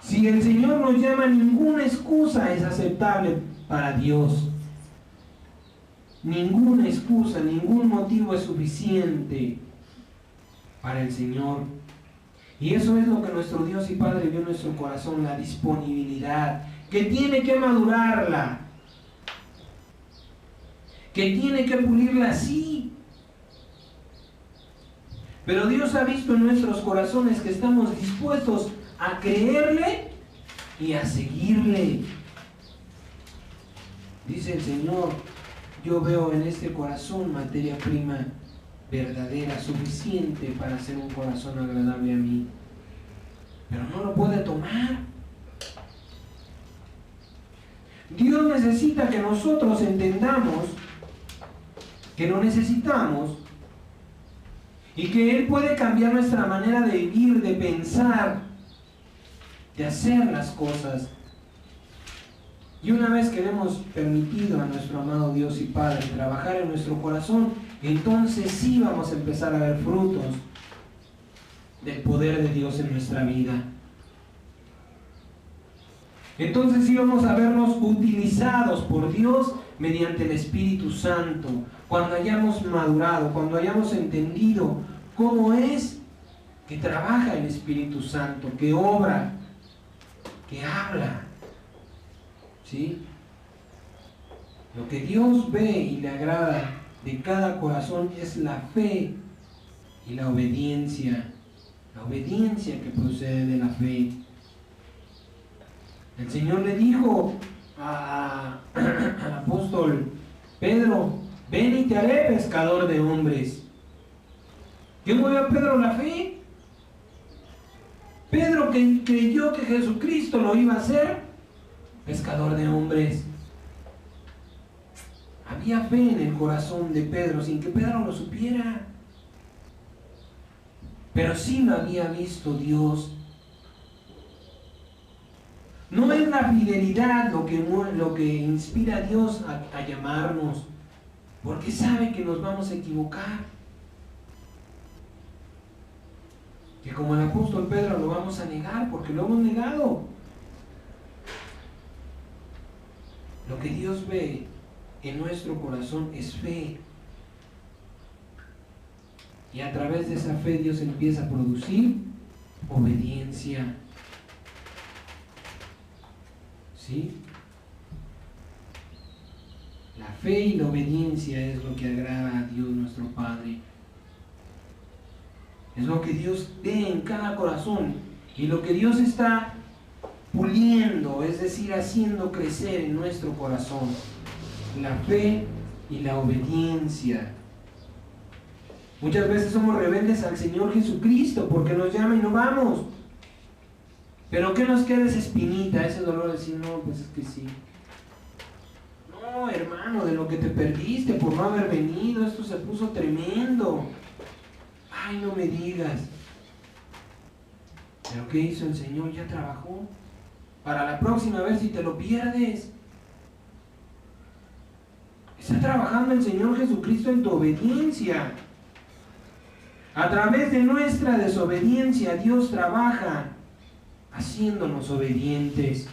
Si el Señor nos llama, ninguna excusa es aceptable para Dios. Ninguna excusa, ningún motivo es suficiente para el Señor. Y eso es lo que nuestro Dios y Padre vio en nuestro corazón, la disponibilidad, que tiene que madurarla, que tiene que pulirla, sí. Pero Dios ha visto en nuestros corazones que estamos dispuestos a creerle y a seguirle. Dice el Señor, yo veo en este corazón materia prima verdadera, suficiente para hacer un corazón agradable a mí. Pero no lo puede tomar. Dios necesita que nosotros entendamos que lo necesitamos y que Él puede cambiar nuestra manera de vivir, de pensar, de hacer las cosas. Y una vez que le hemos permitido a nuestro amado Dios y Padre trabajar en nuestro corazón, entonces sí vamos a empezar a ver frutos del poder de Dios en nuestra vida. Entonces sí vamos a vernos utilizados por Dios mediante el Espíritu Santo, cuando hayamos madurado, cuando hayamos entendido cómo es que trabaja el Espíritu Santo, que obra, que habla. ¿Sí? Lo que Dios ve y le agrada de cada corazón es la fe y la obediencia que procede de la fe. El Señor le dijo al apóstol Pedro: ven y te haré pescador de hombres. ¿Qué movió a Pedro? La fe. Pedro, que creyó que Jesucristo lo iba a hacer pescador de hombres. Había fe en el corazón de Pedro sin que Pedro lo supiera. Pero sí lo había visto Dios. No es la fidelidad lo que inspira a Dios a llamarnos, porque sabe que nos vamos a equivocar. Que como el apóstol Pedro lo vamos a negar, porque lo hemos negado. Lo que Dios ve en nuestro corazón es fe. Y a través de esa fe Dios empieza a producir obediencia. ¿Sí? La fe y la obediencia es lo que agrada a Dios nuestro Padre. Es lo que Dios ve en cada corazón y lo que Dios está puliendo, es decir, haciendo crecer en nuestro corazón. La fe y la obediencia. Muchas veces somos rebeldes al Señor Jesucristo porque nos llama y no vamos. Pero ¿qué nos queda esa espinita, ese dolor de decir, no, pues es que sí? No, hermano, de lo que te perdiste por no haber venido, esto se puso tremendo. Ay, no me digas. Pero ¿qué hizo el Señor? Ya trabajó. Para la próxima vez si te lo pierdes. Está trabajando el Señor Jesucristo en tu obediencia. A través de nuestra desobediencia, Dios trabaja haciéndonos obedientes.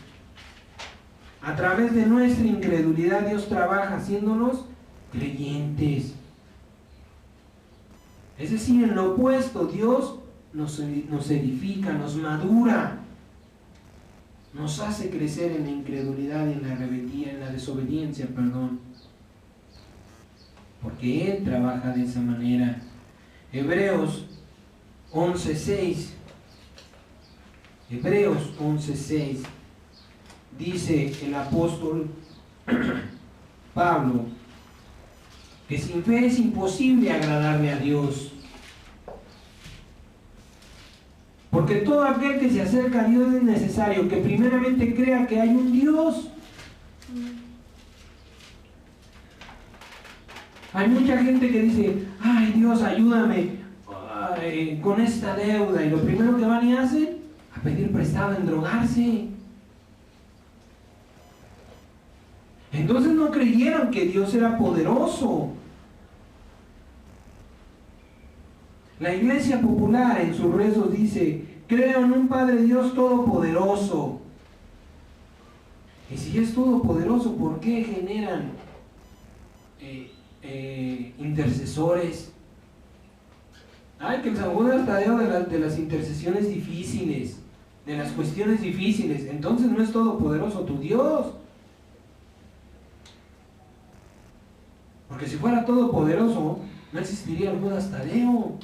A través de nuestra incredulidad, Dios trabaja haciéndonos creyentes. Es decir, en lo opuesto, Dios nos edifica, nos madura, nos hace crecer en la incredulidad y en la rebeldía, en la desobediencia, perdón. Porque Él trabaja de esa manera. Hebreos 11:6. Hebreos 11:6. Dice el apóstol Pablo que sin fe es imposible agradarle a Dios. Porque todo aquel que se acerca a Dios es necesario que primeramente crea que hay un Dios. Hay mucha gente que dice, ay Dios, ayúdame con esta deuda. Y lo primero que van y hacen, a pedir prestado, en drogarse. Entonces no creyeron que Dios era poderoso. La Iglesia Popular en sus rezos dice, creo en un Padre Dios todopoderoso. Y si es todopoderoso, ¿por qué generan intercesores? Ay, que el San Judas Tadeo de las intercesiones difíciles, de las cuestiones difíciles. Entonces no es todopoderoso tu Dios. Porque si fuera todopoderoso, no existiría el Judas Tadeo.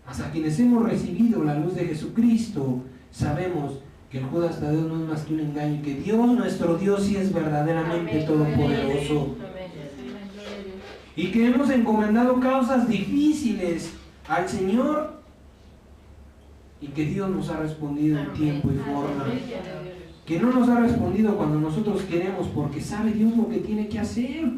Hasta quienes hemos recibido la luz de Jesucristo, sabemos que el Judas Tadeo no es más que un engaño, y que Dios, nuestro Dios, sí es verdaderamente todopoderoso. Y que hemos encomendado causas difíciles al Señor y que Dios nos ha respondido en tiempo y forma. Que no nos ha respondido cuando nosotros queremos, porque sabe Dios lo que tiene que hacer.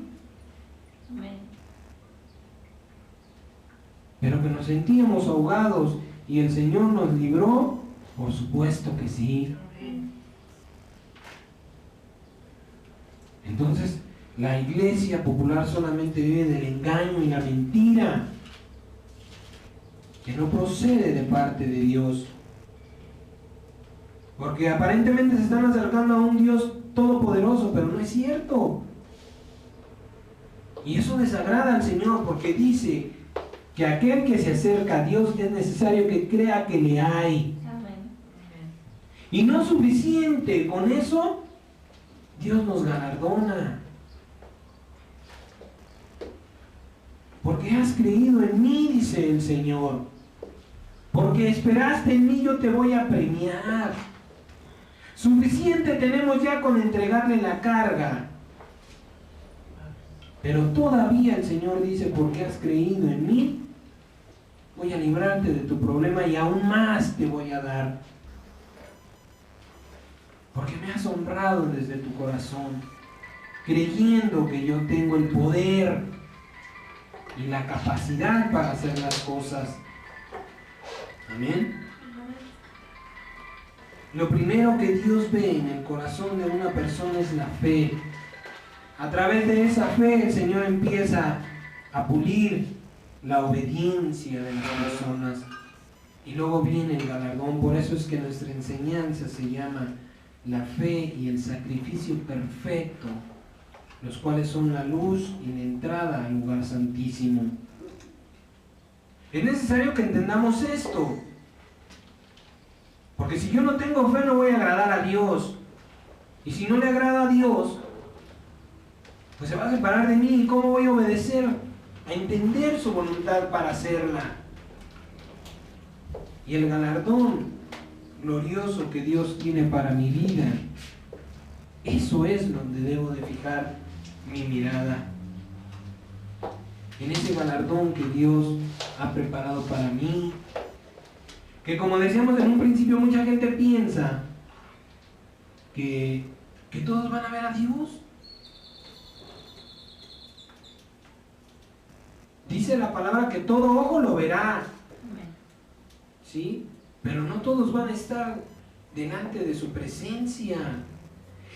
Pero que nos sentíamos ahogados y el Señor nos libró, por supuesto que sí. Entonces, la Iglesia Popular solamente vive del engaño y la mentira, que no procede de parte de Dios. Porque aparentemente se están acercando a un Dios todopoderoso, pero no es cierto. Y eso desagrada al Señor, porque dice que aquel que se acerca a Dios es necesario que crea que le hay. Amén. Y no suficiente, con eso Dios nos galardona. Porque has creído en mí, dice el Señor. Porque esperaste en mí, yo te voy a premiar. Suficiente tenemos ya con entregarle la carga. Pero todavía el Señor dice, porque has creído en mí, voy a librarte de tu problema y aún más te voy a dar. Porque me has honrado desde tu corazón, creyendo que yo tengo el poder y la capacidad para hacer las cosas. Amén. Lo primero que Dios ve en el corazón de una persona es la fe. A través de esa fe el Señor empieza a pulir la obediencia de las personas. Y luego viene el galardón. Por eso es que nuestra enseñanza se llama la fe y el sacrificio perfecto, los cuales son la luz y la entrada al lugar santísimo. Es necesario que entendamos esto. Porque si yo no tengo fe no voy a agradar a Dios. Y si no le agrada a Dios, pues se va a separar de mí. ¿Y cómo voy a obedecer? A entender su voluntad para hacerla. Y el galardón glorioso que Dios tiene para mi vida, eso es donde debo de fijar mi mirada. En ese galardón que Dios ha preparado para mí. Que como decíamos en un principio, mucha gente piensa que todos van a ver a Dios. Dice la palabra que todo ojo lo verá. ¿Sí? Pero no todos van a estar delante de su presencia.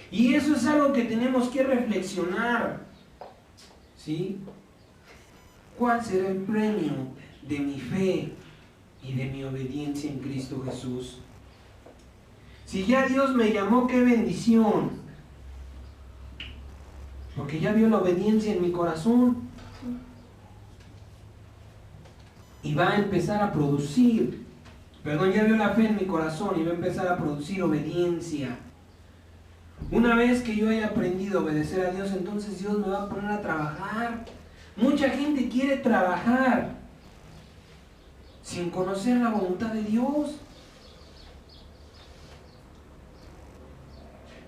Y eso es algo que tenemos que reflexionar. ¿Sí? ¿Cuál será el premio de mi fe y de mi obediencia en Cristo Jesús? Si ya Dios me llamó, qué bendición. Porque ya vio la obediencia en mi corazón. Y va a empezar a producir. Ya vio la fe en mi corazón y va a empezar a producir obediencia. Una vez que yo haya aprendido a obedecer a Dios, entonces Dios me va a poner a trabajar. Mucha gente quiere trabajar sin conocer la voluntad de Dios.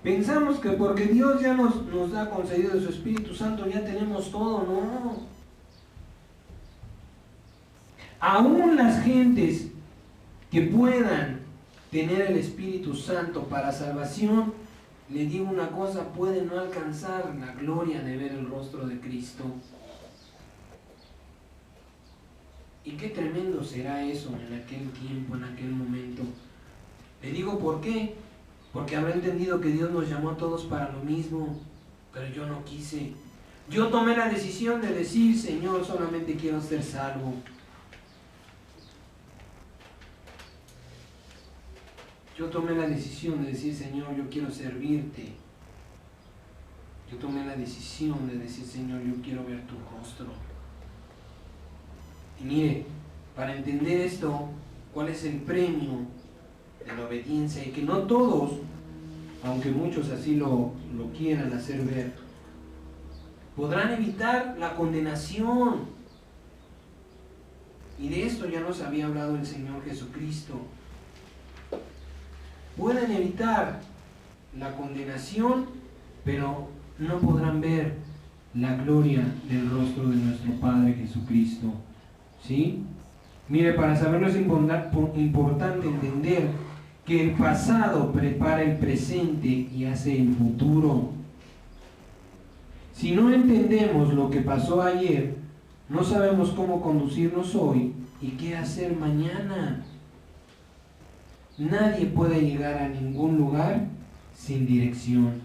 Pensamos que porque Dios ya nos ha concedido de su Espíritu Santo, ya tenemos todo. No. Aún las gentes que puedan tener el Espíritu Santo para salvación, le digo una cosa, pueden no alcanzar la gloria de ver el rostro de Cristo. Y qué tremendo será eso en aquel tiempo, en aquel momento. Le digo por qué. Porque habrá entendido que Dios nos llamó a todos para lo mismo, pero yo no quise. Yo tomé la decisión de decir, Señor, solamente quiero ser salvo. Yo tomé la decisión de decir, Señor, yo quiero servirte. Yo tomé la decisión de decir, Señor, yo quiero ver tu rostro. Y mire, para entender esto, ¿cuál es el premio de la obediencia? Y que no todos, aunque muchos así lo quieran hacer ver, podrán evitar la condenación. Y de esto ya nos había hablado el Señor Jesucristo. Pueden evitar la condenación, pero no podrán ver la gloria del rostro de nuestro Padre Jesucristo. ¿Sí? Mire, para saberlo es importante entender que el pasado prepara el presente y hace el futuro. Si no entendemos lo que pasó ayer, no sabemos cómo conducirnos hoy y qué hacer mañana. Nadie puede llegar a ningún lugar sin dirección.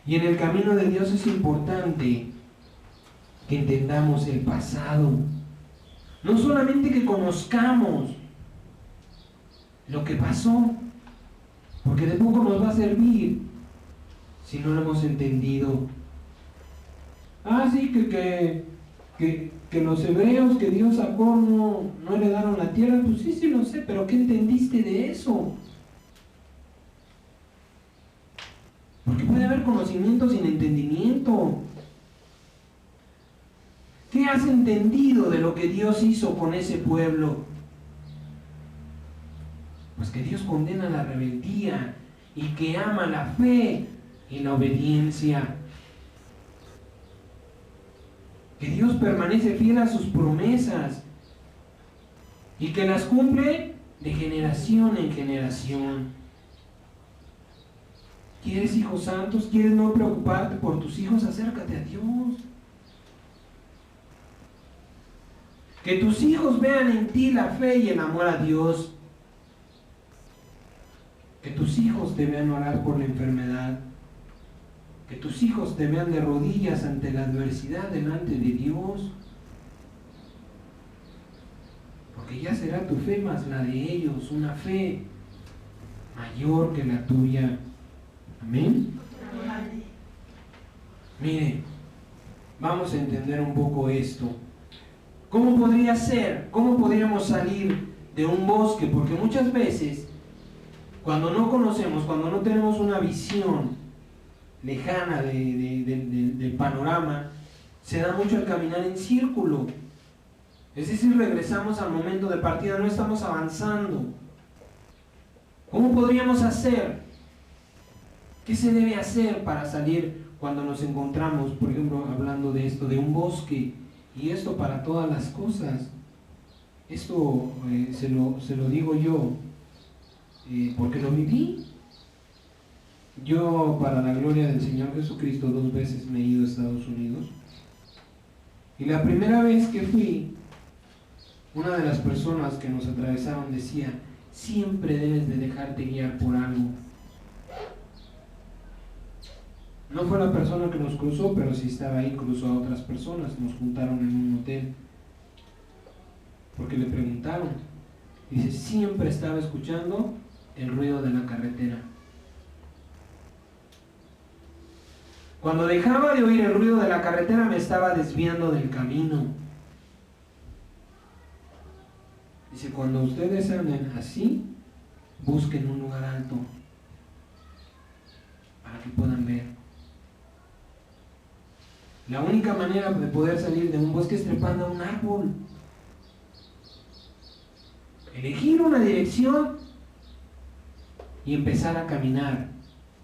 Y en el camino de Dios es importante que entendamos el pasado. No solamente que conozcamos lo que pasó, porque de poco nos va a servir si no lo hemos entendido. Sí, que que los hebreos que Dios sacó no heredaron la tierra. Pues sí, sí lo sé, pero ¿qué entendiste de eso? Porque puede haber conocimiento sin entendimiento. ¿Qué has entendido de lo que Dios hizo con ese pueblo? Pues que Dios condena la rebeldía y que ama la fe y la obediencia. Que Dios permanece fiel a sus promesas y que las cumple de generación en generación. ¿Quieres hijos santos? ¿Quieres no preocuparte por tus hijos? Acércate a Dios. Que tus hijos vean en ti la fe y el amor a Dios. Que tus hijos te vean orar por la enfermedad. Que tus hijos te vean de rodillas ante la adversidad delante de Dios. Porque ya será tu fe más la de ellos, una fe mayor que la tuya. Amén. Mire, vamos a entender un poco esto. ¿Cómo podría ser? ¿Cómo podríamos salir de un bosque? Porque muchas veces, cuando no conocemos, cuando no tenemos una visión lejana del panorama, se da mucho el caminar en círculo. Es decir, regresamos al momento de partida, no estamos avanzando. ¿Cómo podríamos hacer? ¿Qué se debe hacer para salir cuando nos encontramos, por ejemplo, hablando de esto, de un bosque? Y esto para todas las cosas. Esto se lo digo yo, porque lo viví. Yo, para la gloria del Señor Jesucristo, 2 veces me he ido a Estados Unidos. Y la primera vez que fui, una de las personas que nos atravesaron decía: siempre debes de dejarte guiar por algo. No fue la persona que nos cruzó, pero sí estaba ahí, cruzó a otras personas, nos juntaron en un hotel. Porque le preguntaron. Dice: siempre estaba escuchando el ruido de la carretera. Cuando dejaba de oír el ruido de la carretera, me estaba desviando del camino. Dice: cuando ustedes anden así, busquen un lugar alto para que puedan ver. La única manera de poder salir de un bosque es trepando a un árbol. Elegir una dirección y empezar a caminar.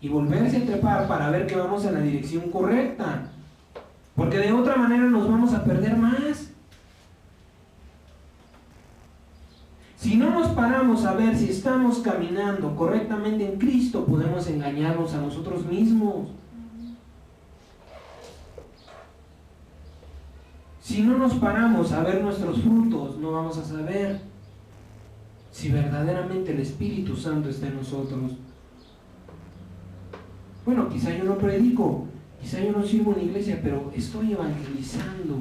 Y volverse a trepar para ver que vamos en la dirección correcta. Porque de otra manera nos vamos a perder más. Si no nos paramos a ver si estamos caminando correctamente en Cristo, podemos engañarnos a nosotros mismos. Si no nos paramos a ver nuestros frutos, no vamos a saber si verdaderamente el Espíritu Santo está en nosotros. Bueno, quizá yo no predico, quizá yo no sirvo en la iglesia, pero estoy evangelizando.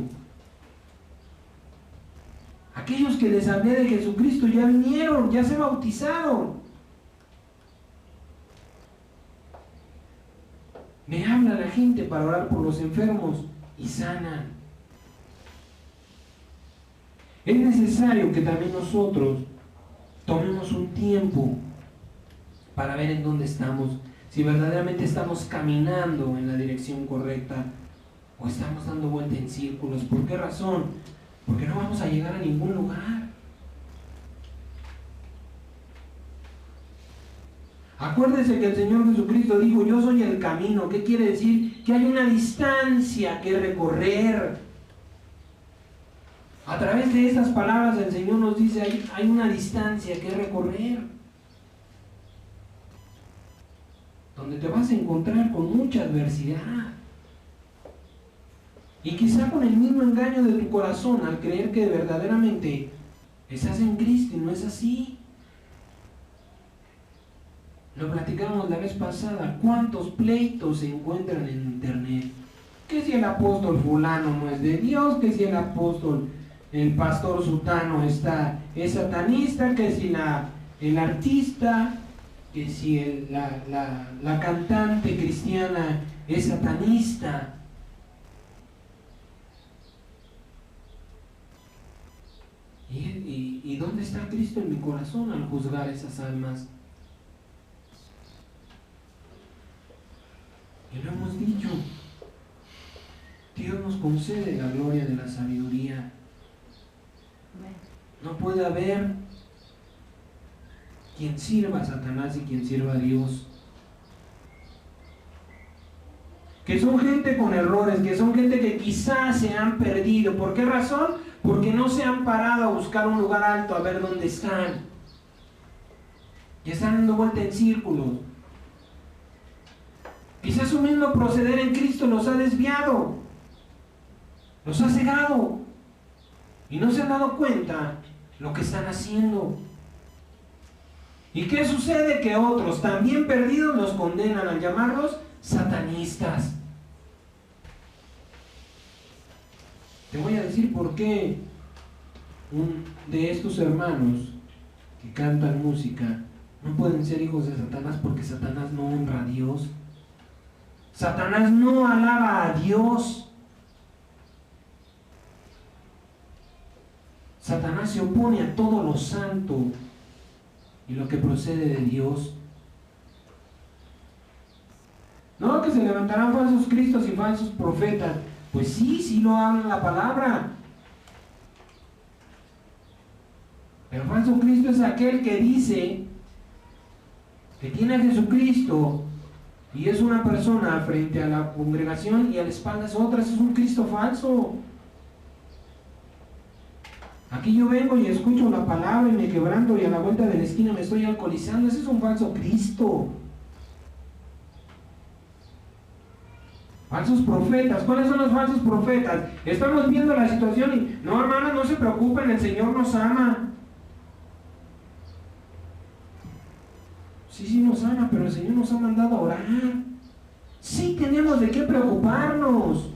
Aquellos que les hablé de Jesucristo ya vinieron, ya se bautizaron. Me habla la gente para orar por los enfermos y sanan. Es necesario que también nosotros tomemos un tiempo para ver en dónde estamos, si verdaderamente estamos caminando en la dirección correcta o estamos dando vuelta en círculos. ¿Por qué razón? Porque no vamos a llegar a ningún lugar. Acuérdese que el Señor Jesucristo dijo: yo soy el camino. ¿Qué quiere decir? Que hay una distancia que recorrer. A través de estas palabras el Señor nos dice: hay una distancia que recorrer, donde te vas a encontrar con mucha adversidad. Y quizá con el mismo engaño de tu corazón al creer que verdaderamente estás en Cristo, y no es así. Lo platicamos la vez pasada. ¿Cuántos pleitos se encuentran en internet? Que si el apóstol fulano no es de Dios, que si el pastor sutano es satanista, que si el artista, que si la cantante cristiana es satanista. está Cristo en mi corazón al juzgar esas almas? Y lo hemos dicho, Dios nos concede la gloria de la sabiduría. No puede haber quien sirva a Satanás y quien sirva a Dios. Que son gente con errores, que son gente que quizás se han perdido. ¿Por qué razón? Porque no se han parado a buscar un lugar alto a ver dónde están. Y están dando vuelta en círculos. Quizás su mismo proceder en Cristo los ha desviado, los ha cegado, y no se han dado cuenta lo que están haciendo. ¿Y qué sucede? Que otros, también perdidos, los condenan al llamarlos satanistas. Te voy a decir por qué de estos hermanos que cantan música no pueden ser hijos de Satanás, porque Satanás no honra a Dios. Satanás no alaba a Dios. Satanás se opone a todo lo santo y lo que procede de Dios. No, que se levantarán falsos cristos y falsos profetas. Pues sí lo habla la palabra. Pero falso Cristo es aquel que dice que tiene a Jesucristo y es una persona frente a la congregación y a la espalda es otra. Eso es un Cristo falso. Aquí yo vengo y escucho la palabra y me quebranto y a la vuelta de la esquina me estoy alcoholizando. Ese es un falso Cristo. Falsos profetas. ¿Cuáles son los falsos profetas? Estamos viendo la situación y no, hermanos, no se preocupen, el Señor nos ama. Sí nos ama, pero el Señor nos ha mandado a orar. Sí tenemos de qué preocuparnos.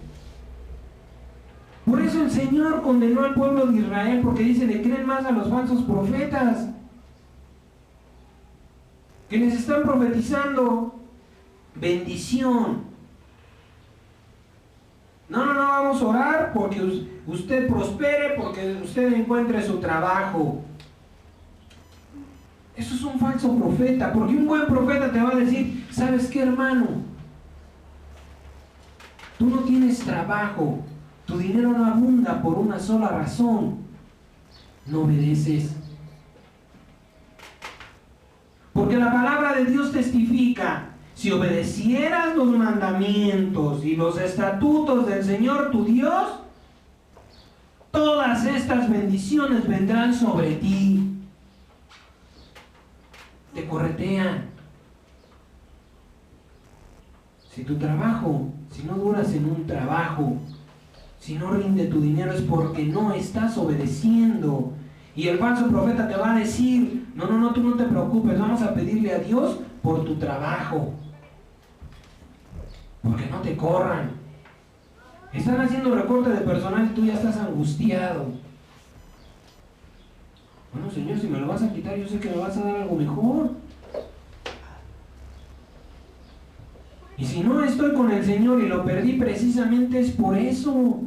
Por eso el Señor condenó al pueblo de Israel, porque dice, le creen más a los falsos profetas, que les están profetizando bendición. No, vamos a orar porque usted prospere, porque usted encuentre su trabajo. Eso es un falso profeta, porque un buen profeta te va a decir, ¿sabes qué, hermano? Tú no tienes trabajo, tu dinero no abunda por una sola razón: no obedeces. Porque la palabra de Dios testifica: si obedecieras los mandamientos y los estatutos del Señor tu Dios, todas estas bendiciones vendrán sobre ti. Te corretean. Si tu trabajo, si no duras en un trabajo, si no rinde tu dinero, es porque no estás obedeciendo. Y el falso profeta te va a decir, no, tú no te preocupes, vamos a pedirle a Dios por tu trabajo, porque no te corran. Están haciendo recorte de personal y tú ya estás angustiado. Bueno, Señor, si me lo vas a quitar, yo sé que me vas a dar algo mejor. Y si no estoy con el Señor y lo perdí, precisamente es por eso.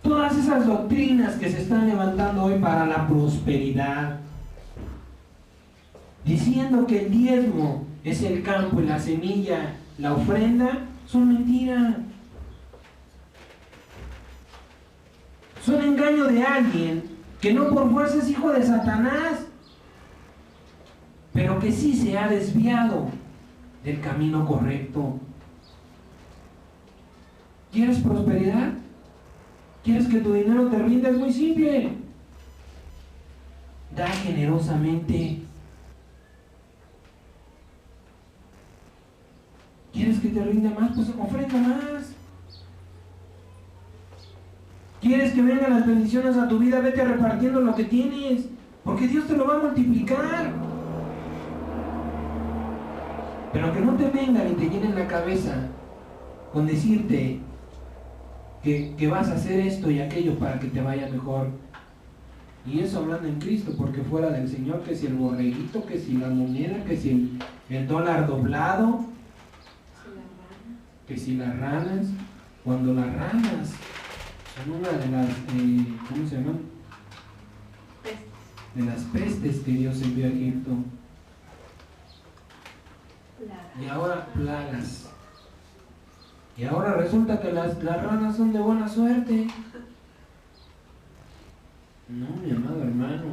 Todas esas doctrinas que se están levantando hoy para la prosperidad, diciendo que el diezmo es el campo y la semilla, la ofrenda, son mentiras. Son engaño de alguien que no por fuerza es hijo de Satanás, pero que sí se ha desviado del camino correcto. ¿Quieres prosperidad? ¿Quieres que tu dinero te rinda? Es muy simple. Da generosamente. ¿Quieres que te rinda más? Pues ofrenda más. ¿Quieres que vengan las bendiciones a tu vida? Vete repartiendo lo que tienes, porque Dios te lo va a multiplicar. Pero que no te vengan y te llenen la cabeza con decirte que vas a hacer esto y aquello para que te vaya mejor. Y eso hablando en Cristo, porque fuera del Señor, que si el borreguito, que si la moneda, que si el dólar doblado, que si las ranas. Cuando las ranas son una de las, ¿cómo se llaman? de las pestes que Dios envió a Egipto. Y ahora plagas. Y ahora resulta que las ranas son de buena suerte. No, mi amado hermano.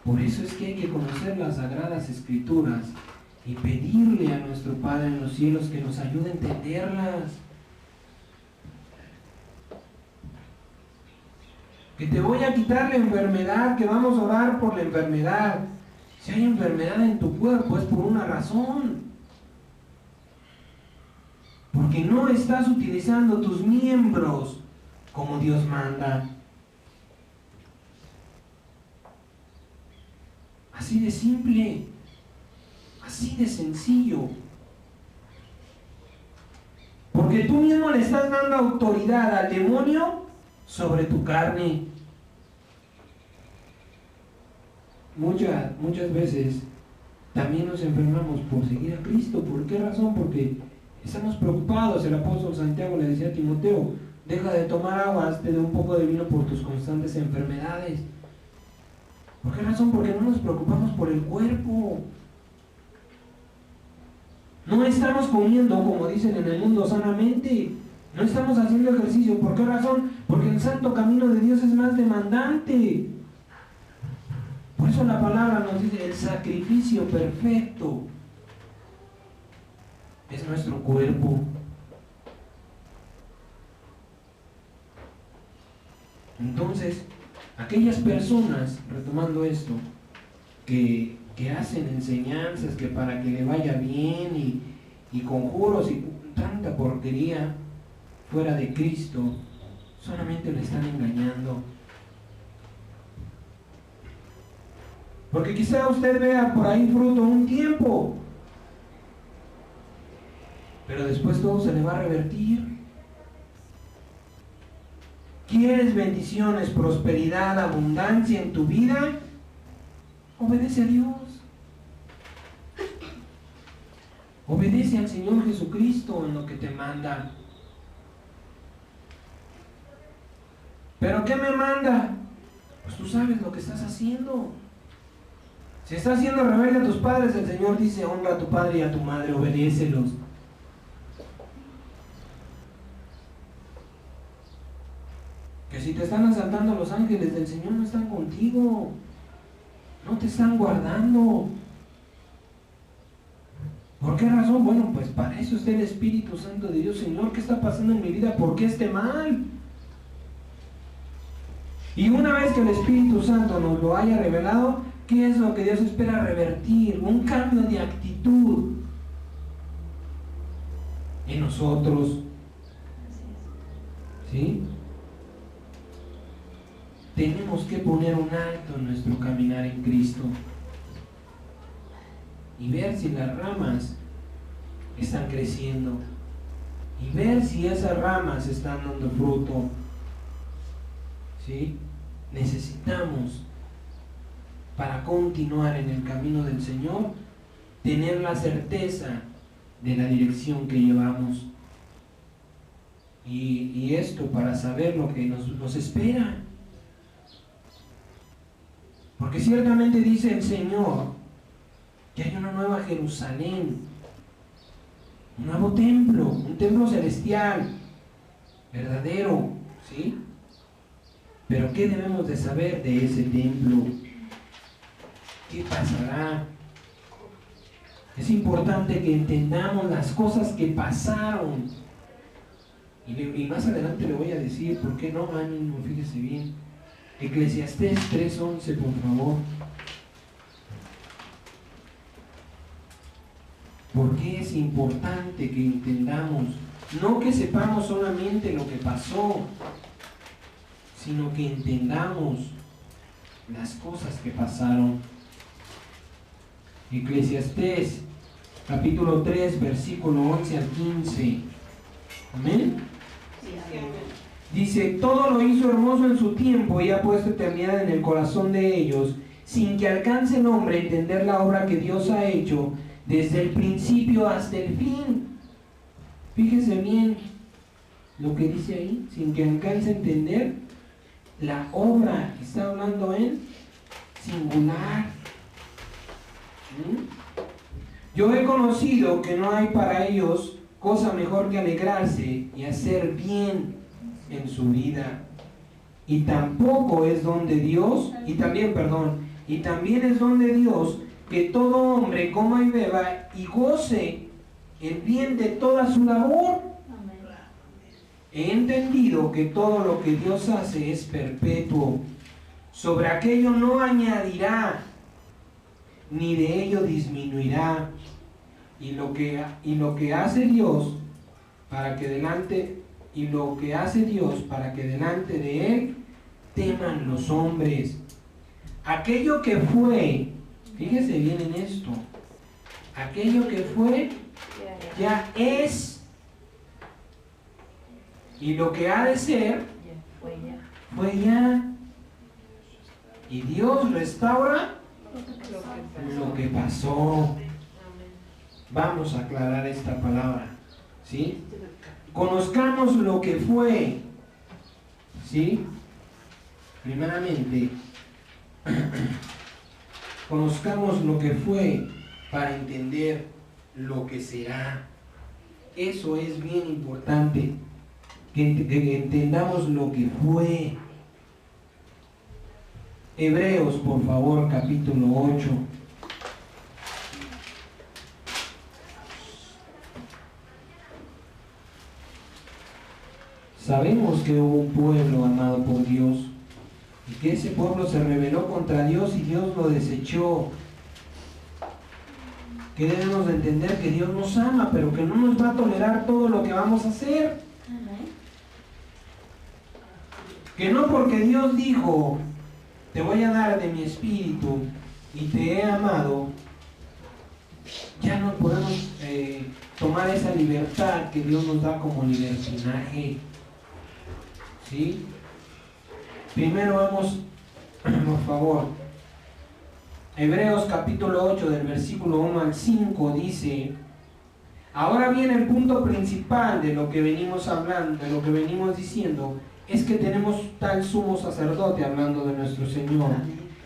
Por eso es que hay que conocer las Sagradas Escrituras y pedirle a nuestro Padre en los cielos que nos ayude a entenderlas. Que te voy a quitar la enfermedad, que vamos a orar por la enfermedad. Si hay enfermedad en tu cuerpo es por una razón. Porque no estás utilizando tus miembros como Dios manda. Así de simple, así de sencillo. Porque tú mismo le estás dando autoridad al demonio sobre tu carne. Muchas veces también nos enfermamos por seguir a Cristo. ¿Por qué razón? Porque estamos preocupados. El apóstol Santiago le decía a Timoteo: deja de tomar agua, hazte de un poco de vino por tus constantes enfermedades. ¿Por qué razón? Porque no nos preocupamos por el cuerpo. No estamos comiendo, como dicen en el mundo, sanamente. No estamos haciendo ejercicio. ¿Por qué razón? Porque el santo camino de Dios es más demandante. Por eso la palabra nos dice: el sacrificio perfecto es nuestro cuerpo. Entonces, aquellas personas, retomando esto, que hacen enseñanzas que para que le vaya bien y conjuros y tanta porquería fuera de Cristo, solamente le están engañando. Porque quizá usted vea por ahí fruto un tiempo, pero después todo se le va a revertir. ¿Quieres bendiciones, prosperidad, abundancia en tu vida? Obedece a Dios. Obedece al Señor Jesucristo en lo que te manda. ¿Pero qué me manda? Pues tú sabes lo que estás haciendo. Si estás siendo rebelde a tus padres, el Señor dice: honra a tu padre y a tu madre, obedécelos. Que si te están asaltando los ángeles del Señor, no están contigo, no te están guardando. ¿Por qué razón? Bueno, pues para eso está el Espíritu Santo de Dios. Señor, ¿qué está pasando en mi vida? ¿Por qué este mal? Y una vez que el Espíritu Santo nos lo haya revelado, ¿qué es lo que Dios espera revertir? Un cambio de actitud en nosotros. ¿Sí? Tenemos que poner un alto en nuestro caminar en Cristo y ver si las ramas están creciendo y ver si esas ramas están dando fruto. ¿Sí? Necesitamos, para continuar en el camino del Señor, tener la certeza de la dirección que llevamos. Y esto para saber lo que nos espera. Porque ciertamente dice el Señor que hay una nueva Jerusalén, un nuevo templo, un templo celestial, verdadero, ¿sí? Pero ¿qué debemos de saber de ese templo? ¿Qué pasará? Es importante que entendamos las cosas que pasaron. Y más adelante le voy a decir, ¿por qué no? Ánimo, fíjese bien. Eclesiastés 3:11, por favor. Porque es importante que entendamos, no que sepamos solamente lo que pasó, sino que entendamos las cosas que pasaron. Eclesiastés capítulo 3, versículo 11 al 15. Amén. Dice: todo lo hizo hermoso en su tiempo y ha puesto eternidad en el corazón de ellos, sin que alcance el hombre a entender la obra que Dios ha hecho desde el principio hasta el fin. Fíjese bien lo que dice ahí: sin que alcance a entender la obra. Está hablando en singular. Yo he conocido que no hay para ellos cosa mejor que alegrarse y hacer bien en su vida. Y tampoco es don de Dios, y también es don de Dios que todo hombre coma y beba y goce el bien de toda su labor. He entendido que todo lo que Dios hace es perpetuo. Sobre aquello no añadirá, ni de ello disminuirá. Y lo que hace Dios para que delante de Él teman los hombres. Aquello que fue, fíjese bien en esto, aquello que fue ya es, y lo que ha de ser fue ya. Y Dios restaura lo que pasó. Vamos a aclarar esta palabra, ¿sí? Conozcamos lo que fue, ¿sí? Primeramente, conozcamos lo que fue para entender lo que será. Eso es bien importante, que entendamos lo que fue. Hebreos, por favor, capítulo 8. Sabemos que hubo un pueblo amado por Dios y que ese pueblo se rebeló contra Dios y Dios lo desechó. Que debemos de entender que Dios nos ama, pero que no nos va a tolerar todo lo que vamos a hacer. Que no porque Dios dijo, te voy a dar de mi espíritu y te he amado, ya no podemos tomar esa libertad que Dios nos da como libertinaje. ¿Sí? Primero vamos, por favor, Hebreos capítulo 8 del versículo 1 al 5 dice: ahora bien, el punto principal de lo que venimos hablando, de lo que venimos diciendo, es que tenemos tal sumo sacerdote, hablando de nuestro Señor,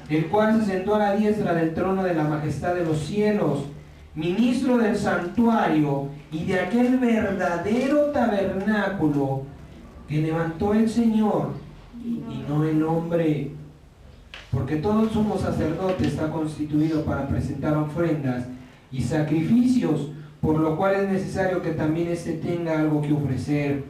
el cual se sentó a la diestra del trono de la majestad de los cielos, ministro del santuario y de aquel verdadero tabernáculo que levantó el Señor y no el hombre. Porque todo sumo sacerdote está constituido para presentar ofrendas y sacrificios, por lo cual es necesario que también éste tenga algo que ofrecer.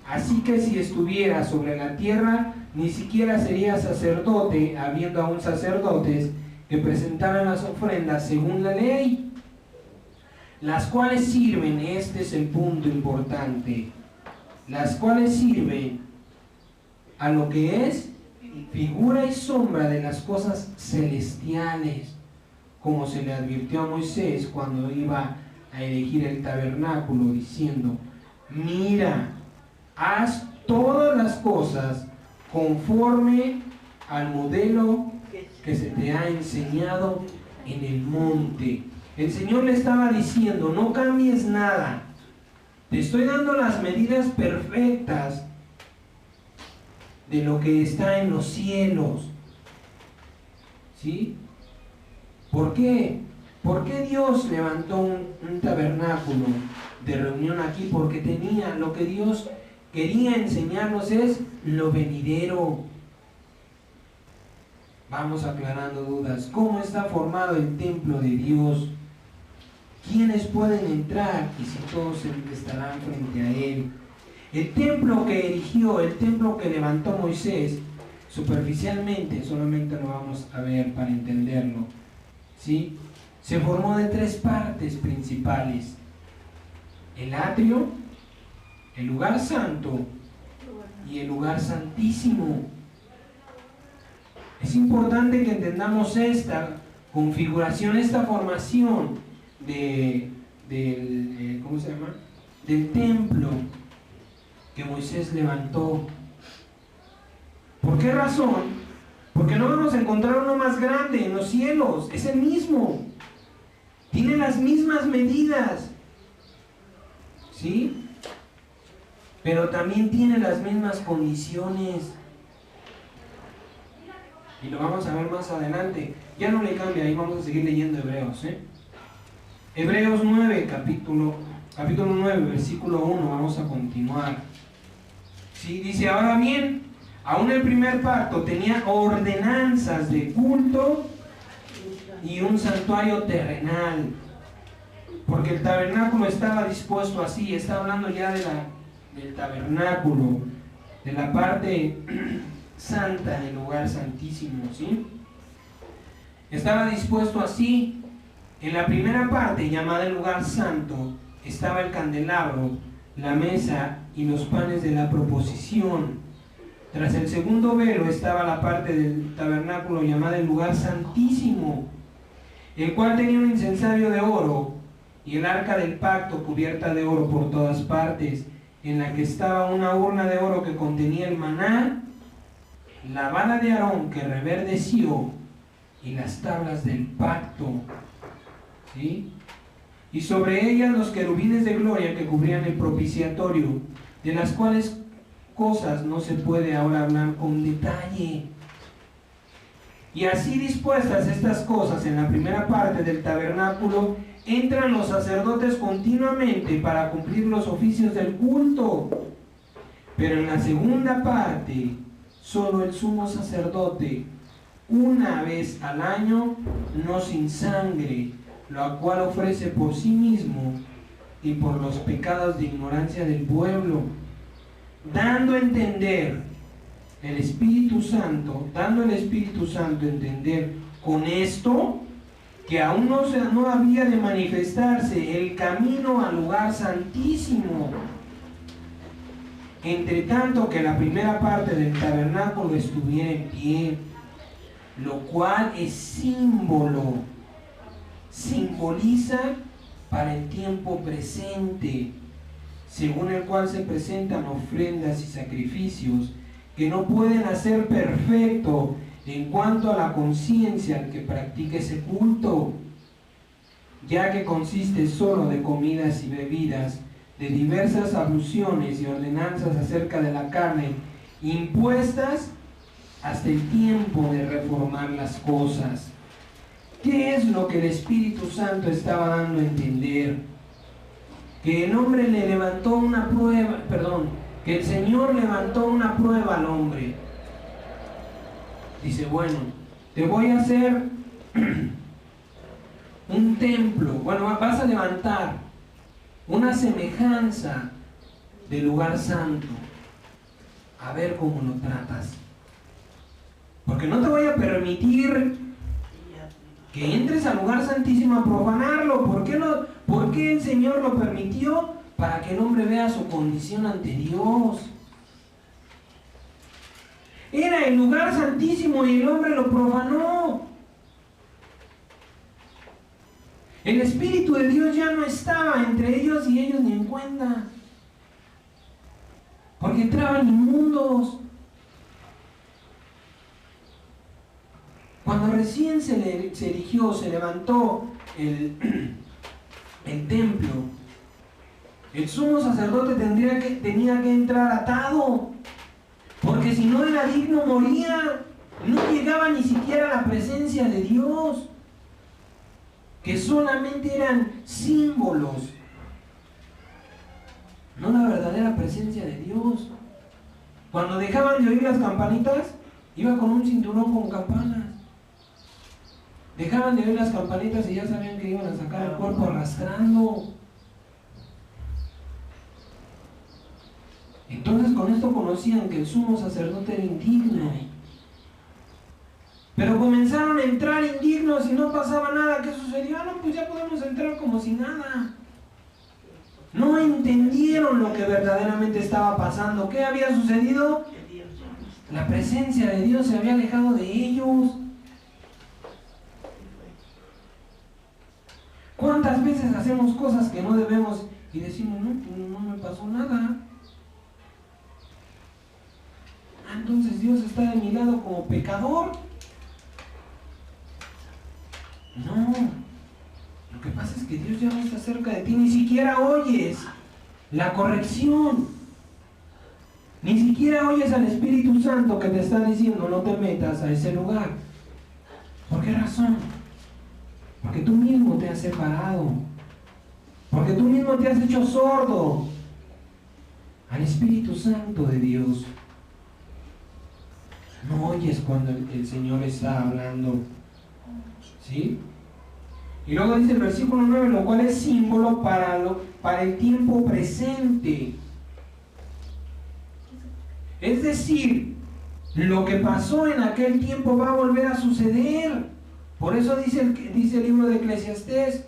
Así que si estuviera sobre la tierra, ni siquiera sería sacerdote, habiendo aún sacerdotes que presentaran las ofrendas según la ley, las cuales sirven, este es el punto importante, las cuales sirven a lo que es figura y sombra de las cosas celestiales, como se le advirtió a Moisés cuando iba a elegir el tabernáculo, diciendo: mira, haz todas las cosas conforme al modelo que se te ha enseñado en el monte. El Señor le estaba diciendo: no cambies nada, te estoy dando las medidas perfectas de lo que está en los cielos. ¿Sí? ¿Por qué? ¿Por qué Dios levantó un tabernáculo de reunión aquí? Porque tenía, lo que Dios quería enseñarnos es lo venidero. Vamos aclarando dudas. ¿Cómo está formado el templo de Dios? ¿Quiénes pueden entrar? Y si todos estarán frente a Él. El templo que erigió, el templo que levantó Moisés, superficialmente, solamente lo vamos a ver para entenderlo, ¿sí? Se formó de tres partes principales: el atrio, el lugar santo y el lugar santísimo. Es importante que entendamos esta configuración, esta formación ¿cómo se llama? Del templo que Moisés levantó. ¿Por qué razón? Porque no vamos a encontrar uno más grande en los cielos. Es el mismo. Tiene las mismas medidas. ¿Sí? Pero también tiene las mismas condiciones. Y lo vamos a ver más adelante. Ya no le cambia, ahí vamos a seguir leyendo Hebreos. Hebreos 9, capítulo 9, versículo 1, vamos a continuar. Sí, dice, ahora bien, aún el primer pacto tenía ordenanzas de culto y un santuario terrenal, porque el tabernáculo estaba dispuesto así. Está hablando ya del tabernáculo, de la parte santa del lugar santísimo, ¿sí? Estaba dispuesto así. En la primera parte, llamada el lugar santo, estaba el candelabro, la mesa y los panes de la proposición. Tras el segundo velo estaba la parte del tabernáculo llamada el lugar santísimo, el cual tenía un incensario de oro y el arca del pacto cubierta de oro por todas partes, en la que estaba una urna de oro que contenía el maná, la vara de Aarón que reverdeció y las tablas del pacto, ¿sí? Y sobre ellas los querubines de gloria que cubrían el propiciatorio, de las cuales cosas no se puede ahora hablar con detalle. Y así dispuestas estas cosas en la primera parte del tabernáculo, entran los sacerdotes continuamente para cumplir los oficios del culto. Pero en la segunda parte, solo el sumo sacerdote, una vez al año, no sin sangre, la cual ofrece por sí mismo y por los pecados de ignorancia del pueblo, dando a entender el Espíritu Santo, dando el Espíritu Santo a entender con esto que aún no había de manifestarse el camino al lugar santísimo, entre tanto que la primera parte del tabernáculo estuviera en pie, lo cual es simboliza para el tiempo presente, según el cual se presentan ofrendas y sacrificios que no pueden hacer perfecto en cuanto a la conciencia al que practica ese culto, ya que consiste solo de comidas y bebidas, de diversas alusiones y ordenanzas acerca de la carne, impuestas hasta el tiempo de reformar las cosas. ¿Qué es lo que el Espíritu Santo estaba dando a entender? Que el hombre le levantó una prueba, que el Señor levantó una prueba al hombre. Dice, bueno, te voy a hacer un templo. Bueno, vas a levantar una semejanza del lugar santo. A ver cómo lo tratas. Porque no te voy a permitir que entres al lugar santísimo a profanarlo. ¿Por qué el Señor lo permitió? Para que el hombre vea su condición ante Dios. Era el lugar santísimo y el hombre lo profanó. El Espíritu de Dios ya no estaba entre ellos y ellos ni en cuenta, porque entraban inmundos. Cuando recién se erigió, se levantó el templo, el sumo sacerdote tenía que entrar atado, porque si no era digno moría, no llegaba ni siquiera a la presencia de Dios, que solamente eran símbolos, no la verdadera presencia de Dios. Cuando dejaban de oír las campanitas, iba con un cinturón con campanas. Dejaban de oír las campanitas y ya sabían que iban a sacar el cuerpo arrastrando. Entonces con esto conocían que el sumo sacerdote era indigno. Pero comenzaron a entrar indignos y no pasaba nada. ¿Qué sucedió? No, pues ya podemos entrar como si nada. No entendieron lo que verdaderamente estaba pasando. ¿Qué había sucedido? La presencia de Dios se había alejado de ellos. ¿Cuántas veces hacemos cosas que no debemos y decimos, no me pasó nada? Entonces Dios está de mi lado como pecador. No, lo que pasa es que Dios ya no está cerca de ti, ni siquiera oyes la corrección. Ni siquiera oyes al Espíritu Santo que te está diciendo no te metas a ese lugar. ¿Por qué razón? Porque tú mismo te has separado. Porque tú mismo te has hecho sordo al Espíritu Santo de Dios. No oyes cuando el Señor está hablando. ¿Sí? Y luego dice el versículo 9, lo cual es símbolo para el tiempo presente. Es decir, lo que pasó en aquel tiempo va a volver a suceder. Por eso dice el libro de Eclesiastés,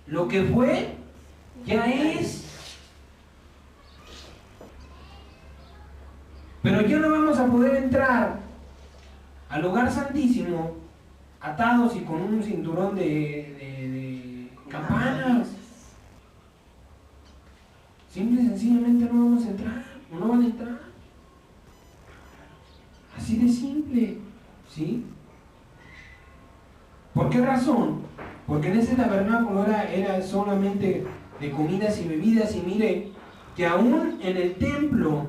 lo que fue, ya es. Pero ya no vamos a poder entrar al lugar santísimo atados y con un cinturón de campanas. Simple y sencillamente no vamos a entrar, no van a entrar. Así de simple, ¿sí? ¿Por qué razón? Porque en ese tabernáculo era solamente de comidas y bebidas, y mire que aún en el templo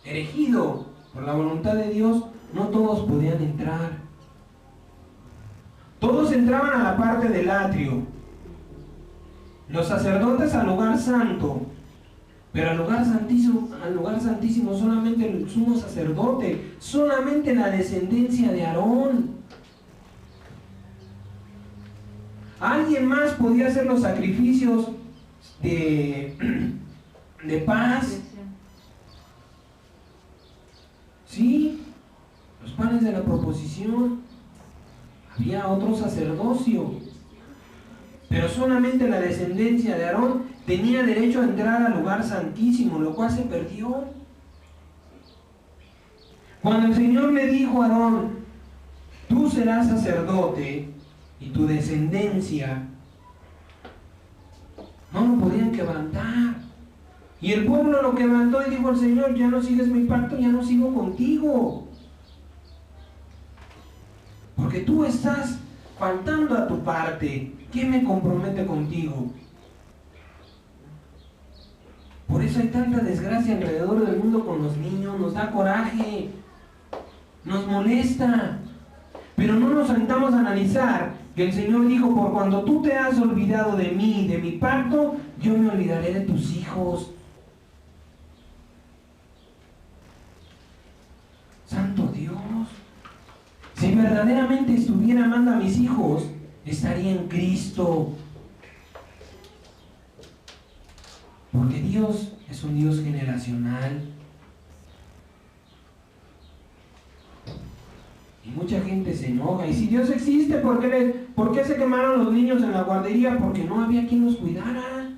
erigido por la voluntad de Dios, no todos podían entrar. Todos entraban a la parte del atrio, los sacerdotes al lugar santo, pero al lugar santísimo solamente el sumo sacerdote, solamente la descendencia de Aarón. Alguien más podía hacer los sacrificios de paz. Sí, los panes de la proposición. Había otro sacerdocio, pero solamente la descendencia de Aarón tenía derecho a entrar al lugar santísimo, lo cual se perdió. Cuando el Señor le dijo a Aarón, tú serás sacerdote y tu descendencia, no lo podían quebrantar. Y el pueblo lo quebrantó y dijo al Señor, ya no sigues mi pacto, ya no sigo contigo. Porque tú estás faltando a tu parte. ¿Quién me compromete contigo? Por eso hay tanta desgracia alrededor del mundo con los niños. Nos da coraje, nos molesta. Pero no nos sentamos a analizar que el Señor dijo, por cuando tú te has olvidado de mí, de mi pacto, yo me olvidaré de tus hijos. Santo Dios. Si verdaderamente estuviera amando a mis hijos, estaría en Cristo. Porque Dios es un Dios generacional. Y mucha gente se enoja. Y si Dios existe, ¿por qué se quemaron los niños en la guardería? Porque no había quien los cuidara.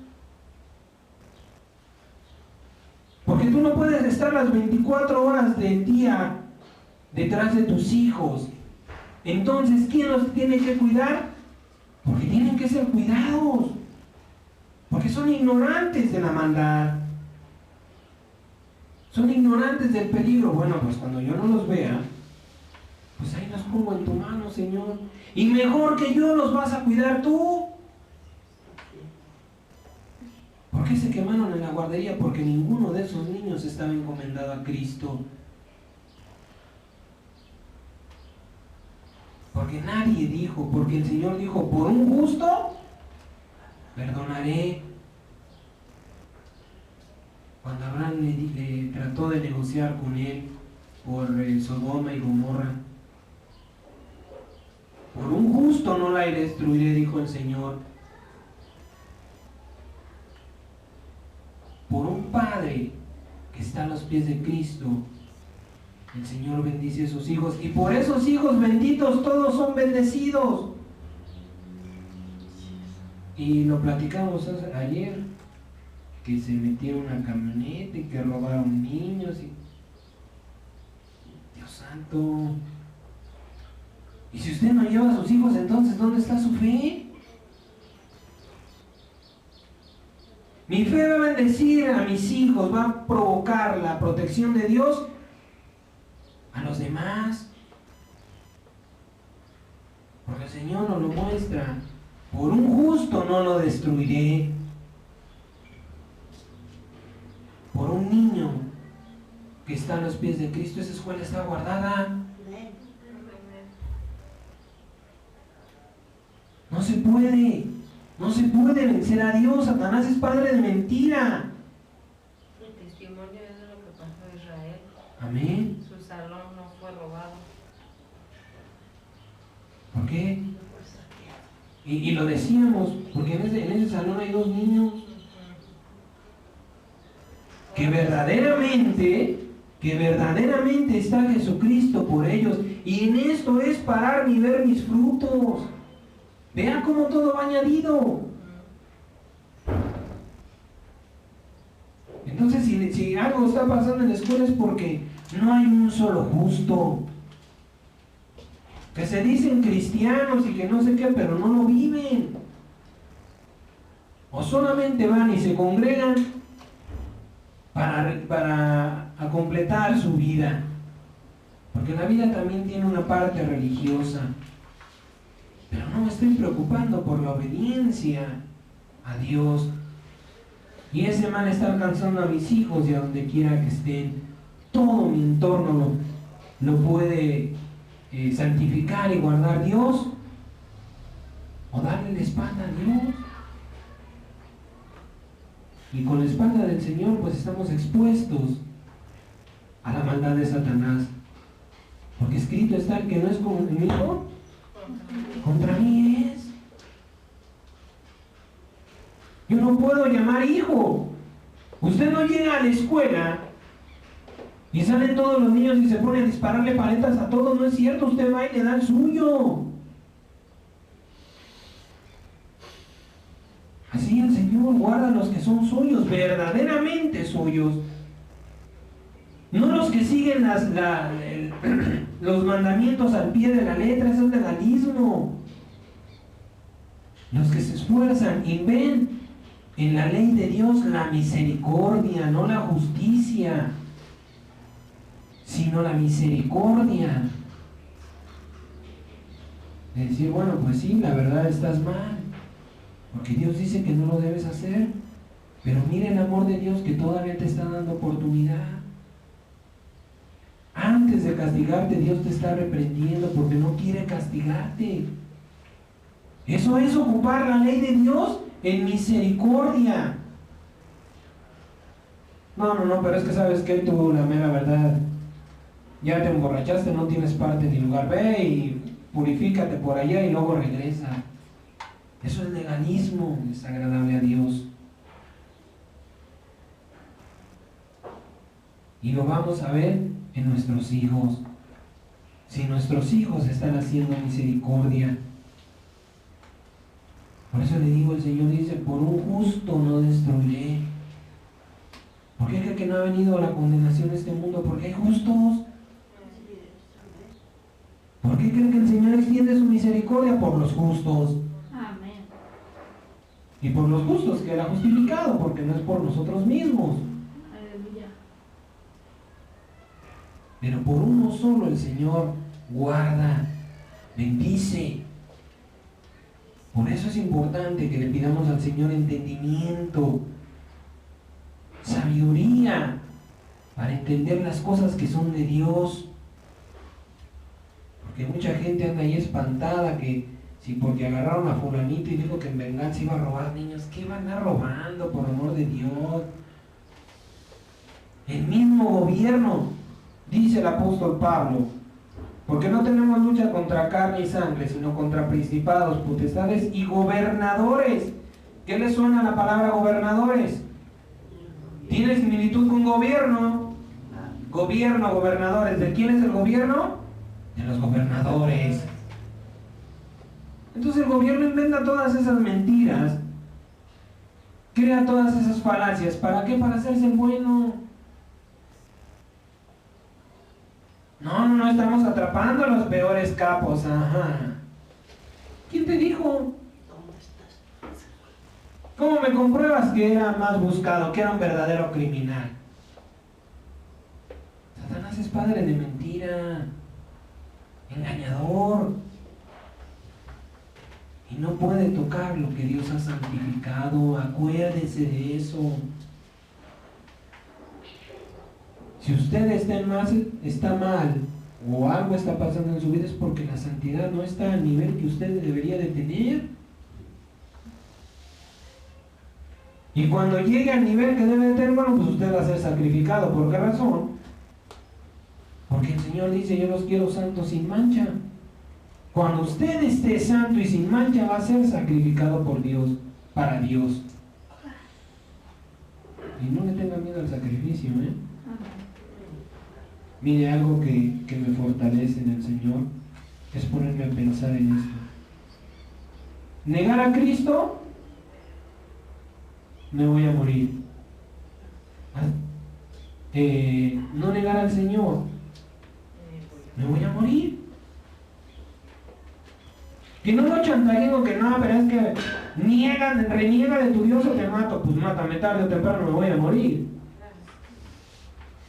Porque tú no puedes estar las 24 horas del día detrás de tus hijos. Entonces, ¿quién los tiene que cuidar? Porque tienen que ser cuidados. Porque son ignorantes de la maldad. Son ignorantes del peligro. Bueno, pues cuando yo no los vea, pues ahí los pongo en tu mano, Señor. Y mejor que yo los vas a cuidar tú. ¿Por qué se quemaron en la guardería? Porque ninguno de esos niños estaba encomendado a Cristo. Porque nadie dijo, porque el Señor dijo, por un justo, perdonaré. Cuando Abraham le trató de negociar con él por Sodoma y Gomorra, por un justo no la destruiré, dijo el Señor. Por un padre que está a los pies de Cristo, el Señor bendice a sus hijos, y por esos hijos benditos todos son bendecidos. Y lo platicamos ayer, que se metieron a una camioneta y que robaron niños. Y Dios santo. Y si usted no lleva a sus hijos, entonces ¿dónde está su fe? Mi fe va a bendecir a mis hijos, va a provocar la protección de Dios a los demás. Porque el Señor nos lo muestra. Por un justo no lo destruiré. Por un un niño que está a los pies de Cristo, esa escuela está guardada. No se puede vencer a Dios. Satanás es padre de mentira. El testimonio es de lo que pasó a Israel. Amén. Su salón no fue robado. ¿Por qué? Y lo decíamos, porque en ese salón hay 2 niños que verdaderamente está Jesucristo por ellos. Y en esto es parar ni ver mis frutos. Vean cómo todo va añadido. Entonces, si algo está pasando en la escuela es porque no hay un solo justo. Que se dicen cristianos y que no sé qué, pero no lo viven. O solamente van y se congregan para completar su vida. Porque la vida también tiene una parte religiosa. Pero no me estoy preocupando por la obediencia a Dios. Y ese mal está alcanzando a mis hijos y a donde quiera que estén. Todo mi entorno lo puede santificar y guardar Dios, o darle la espalda a Dios. Y con la espalda del Señor pues estamos expuestos a la maldad de Satanás, porque escrito está: el que no es conmigo, contra mí es. Yo no puedo llamar hijo. Usted no llega a la escuela y salen todos los niños y se ponen a dispararle paletas a todos. No es cierto, usted va y le da el suyo. Así el Señor guarda a los que son suyos, verdaderamente suyos. No los que siguen los mandamientos al pie de la letra, eso es legalismo. Los que se esfuerzan y ven en la ley de Dios la misericordia, no la justicia, sino la misericordia. De decir, bueno, pues sí, la verdad estás mal, porque Dios dice que no lo debes hacer, pero mira el amor de Dios que todavía te está dando oportunidad. Antes de castigarte, Dios te está reprendiendo porque no quiere castigarte. Eso es ocupar la ley de Dios en misericordia. No, pero es que sabes que tú, la mera verdad, ya te emborrachaste, no tienes parte ni lugar. Ve y purifícate por allá y luego regresa. Eso es legalismo, desagradable a Dios. Y lo vamos a ver en nuestros hijos. Si nuestros hijos están haciendo misericordia. Por eso le digo, el Señor dice: por un justo no destruiré. ¿Por qué cree que no ha venido la condenación a este mundo? Porque hay justos. ¿Por qué creen que el Señor extiende su misericordia? Por los justos. Amén. Y por los justos que Él ha justificado, porque no es por nosotros mismos. Aleluya. Pero por uno solo el Señor guarda, bendice. Por eso es importante que le pidamos al Señor entendimiento, sabiduría, para entender las cosas que son de Dios. Porque mucha gente anda ahí espantada que si porque agarraron a fulanito y dijo que en venganza iba a robar niños. ¿Qué van a andar robando, por amor de Dios? El mismo gobierno, dice el apóstol Pablo, porque no tenemos lucha contra carne y sangre, sino contra principados, potestades y gobernadores. ¿Qué le suena la palabra gobernadores? ¿Tiene similitud con gobierno? Gobierno, gobernadores. ¿De quién es el gobierno? De los gobernadores. Entonces el gobierno inventa todas esas mentiras, crea todas esas falacias. ¿Para qué? Para hacerse bueno. No, estamos atrapando a los peores capos. Ajá. ¿Quién te dijo? ¿Cómo me compruebas que era más buscado, que era un verdadero criminal? Satanás es padre de mentira, engañador, y no puede tocar lo que Dios ha santificado. Acuérdese de eso. Si usted está mal o algo está pasando en su vida, es porque la santidad no está al nivel que usted debería de tener. Y cuando llegue al nivel que debe de tener, bueno, pues usted va a ser sacrificado. ¿Por qué razón? Porque el Señor dice: yo los quiero santos sin mancha. Cuando usted esté santo y sin mancha, va a ser sacrificado por Dios, para Dios. Y no le tenga miedo al sacrificio, ¿eh? Mire, algo que me fortalece en el Señor es ponerme a pensar en esto. Negar a Cristo, me voy a morir. No negar al Señor, me voy a morir. Que no lo chantajeen o que no, pero es que reniega de tu Dios o te mato. Pues mátame, tarde o temprano me voy a morir.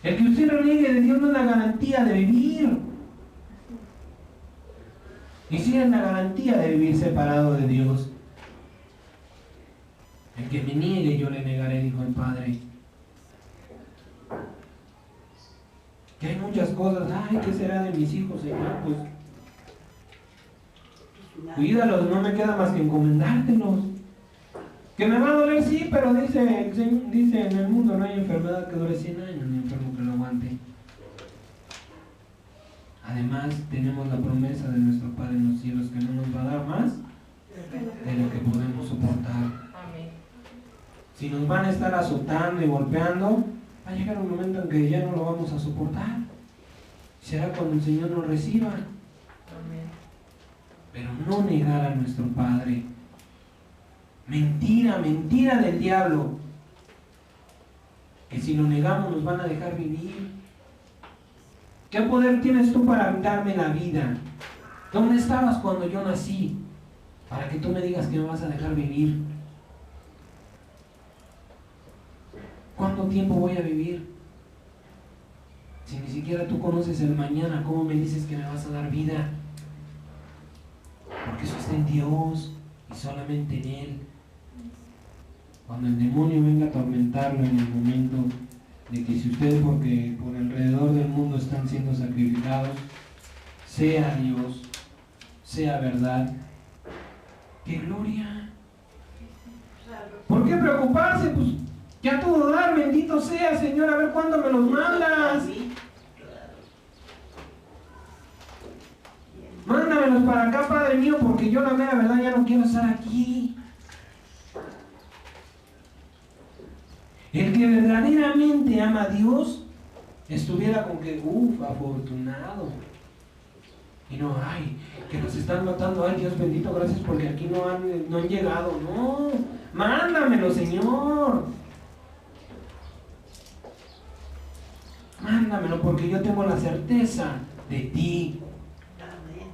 El que usted reniegue de Dios no es la garantía de vivir. Y sí es la garantía de vivir separado de Dios. El que me niegue, yo le negaré, dijo el Padre. Que hay muchas cosas. Ay, ¿qué será de mis hijos, Señor? Pues cuídalos, no me queda más que encomendártelos. Que me va a doler, sí, pero dice en el mundo no hay enfermedad que dure 100 años, ni enfermo que lo aguante. Además, tenemos la promesa de nuestro Padre en los cielos que no nos va a dar más de lo que podemos soportar. Si nos van a estar azotando y golpeando, va a llegar un momento en que ya no lo vamos a soportar. Será cuando el Señor nos reciba. Pero no negar a nuestro Padre. Mentira del diablo. Que si lo negamos nos van a dejar vivir. ¿Qué poder tienes tú para darme la vida? ¿Dónde estabas cuando yo nací? Para que tú me digas que me vas a dejar vivir. ¿Cuánto tiempo voy a vivir? Si ni siquiera tú conoces el mañana, ¿cómo me dices que me vas a dar vida? Porque eso está en Dios y solamente en Él. Cuando el demonio venga a atormentarlo en el momento de que si ustedes porque por alrededor del mundo están siendo sacrificados, sea Dios, sea verdad, ¡qué gloria! ¿Por qué preocuparse? Pues ya todo dar, bendito sea, Señor, a ver cuándo me los mandas. Mándamelos para acá, Padre mío, porque yo la mera verdad ya no quiero estar aquí. El que verdaderamente ama a Dios estuviera con que, afortunado. Y no, ay, que nos están matando, ay Dios bendito, gracias porque aquí no han llegado. No, mándamelo, Señor. Mándamelo porque yo tengo la certeza de ti.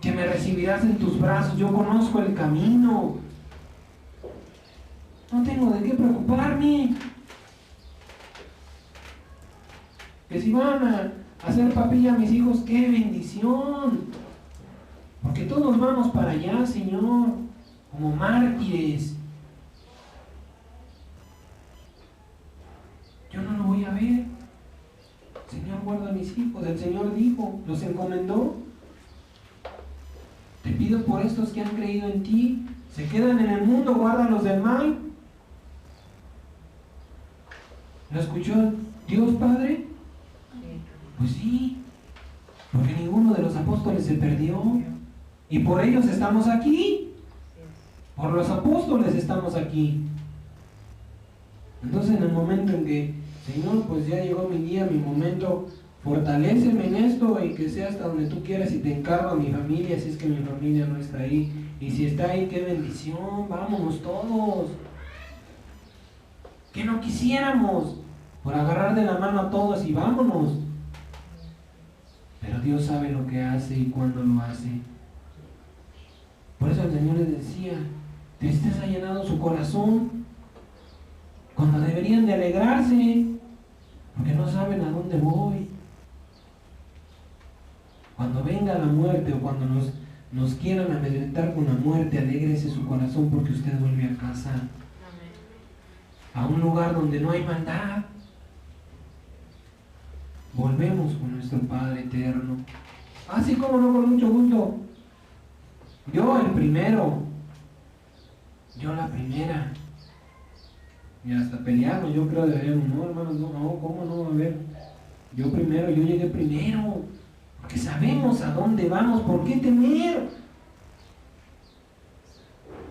Que me recibirás en tus brazos, yo conozco el camino. No tengo de qué preocuparme. Que si van a hacer papilla a mis hijos, ¡qué bendición! Porque todos vamos para allá, Señor, como mártires. Yo no lo voy a ver. Señor, guarda a mis hijos. El Señor dijo, los encomendó. Te pido por estos que han creído en ti, se quedan en el mundo, guárdalos del mal. ¿Lo escuchó Dios Padre? Pues sí, porque ninguno de los apóstoles se perdió. Y por ellos estamos aquí. Por los apóstoles estamos aquí. Entonces en el momento en que, Señor, pues ya llegó mi día, mi momento, fortaléceme en esto y que sea hasta donde tú quieras y te encargo a mi familia, si es que mi familia no está ahí. Y si está ahí, qué bendición, vámonos todos. Que no quisiéramos por agarrar de la mano a todos y vámonos. Pero Dios sabe lo que hace y cuándo lo hace. Por eso el Señor les decía, tristeza ha llenado su corazón, cuando deberían de alegrarse, porque no saben a dónde voy. Cuando venga la muerte o cuando nos quieran amedrentar con la muerte, alégrese su corazón porque usted vuelve a casa. Amén. A un lugar donde no hay maldad. volvemos con nuestro Padre eterno. Así como no, con mucho gusto. Yo el primero, yo la primera. Y hasta pelearnos, yo creo deberíamos, no hermanos, no, ¿cómo no? A ver, yo primero, yo llegué primero, porque sabemos a dónde vamos, ¿por qué temer?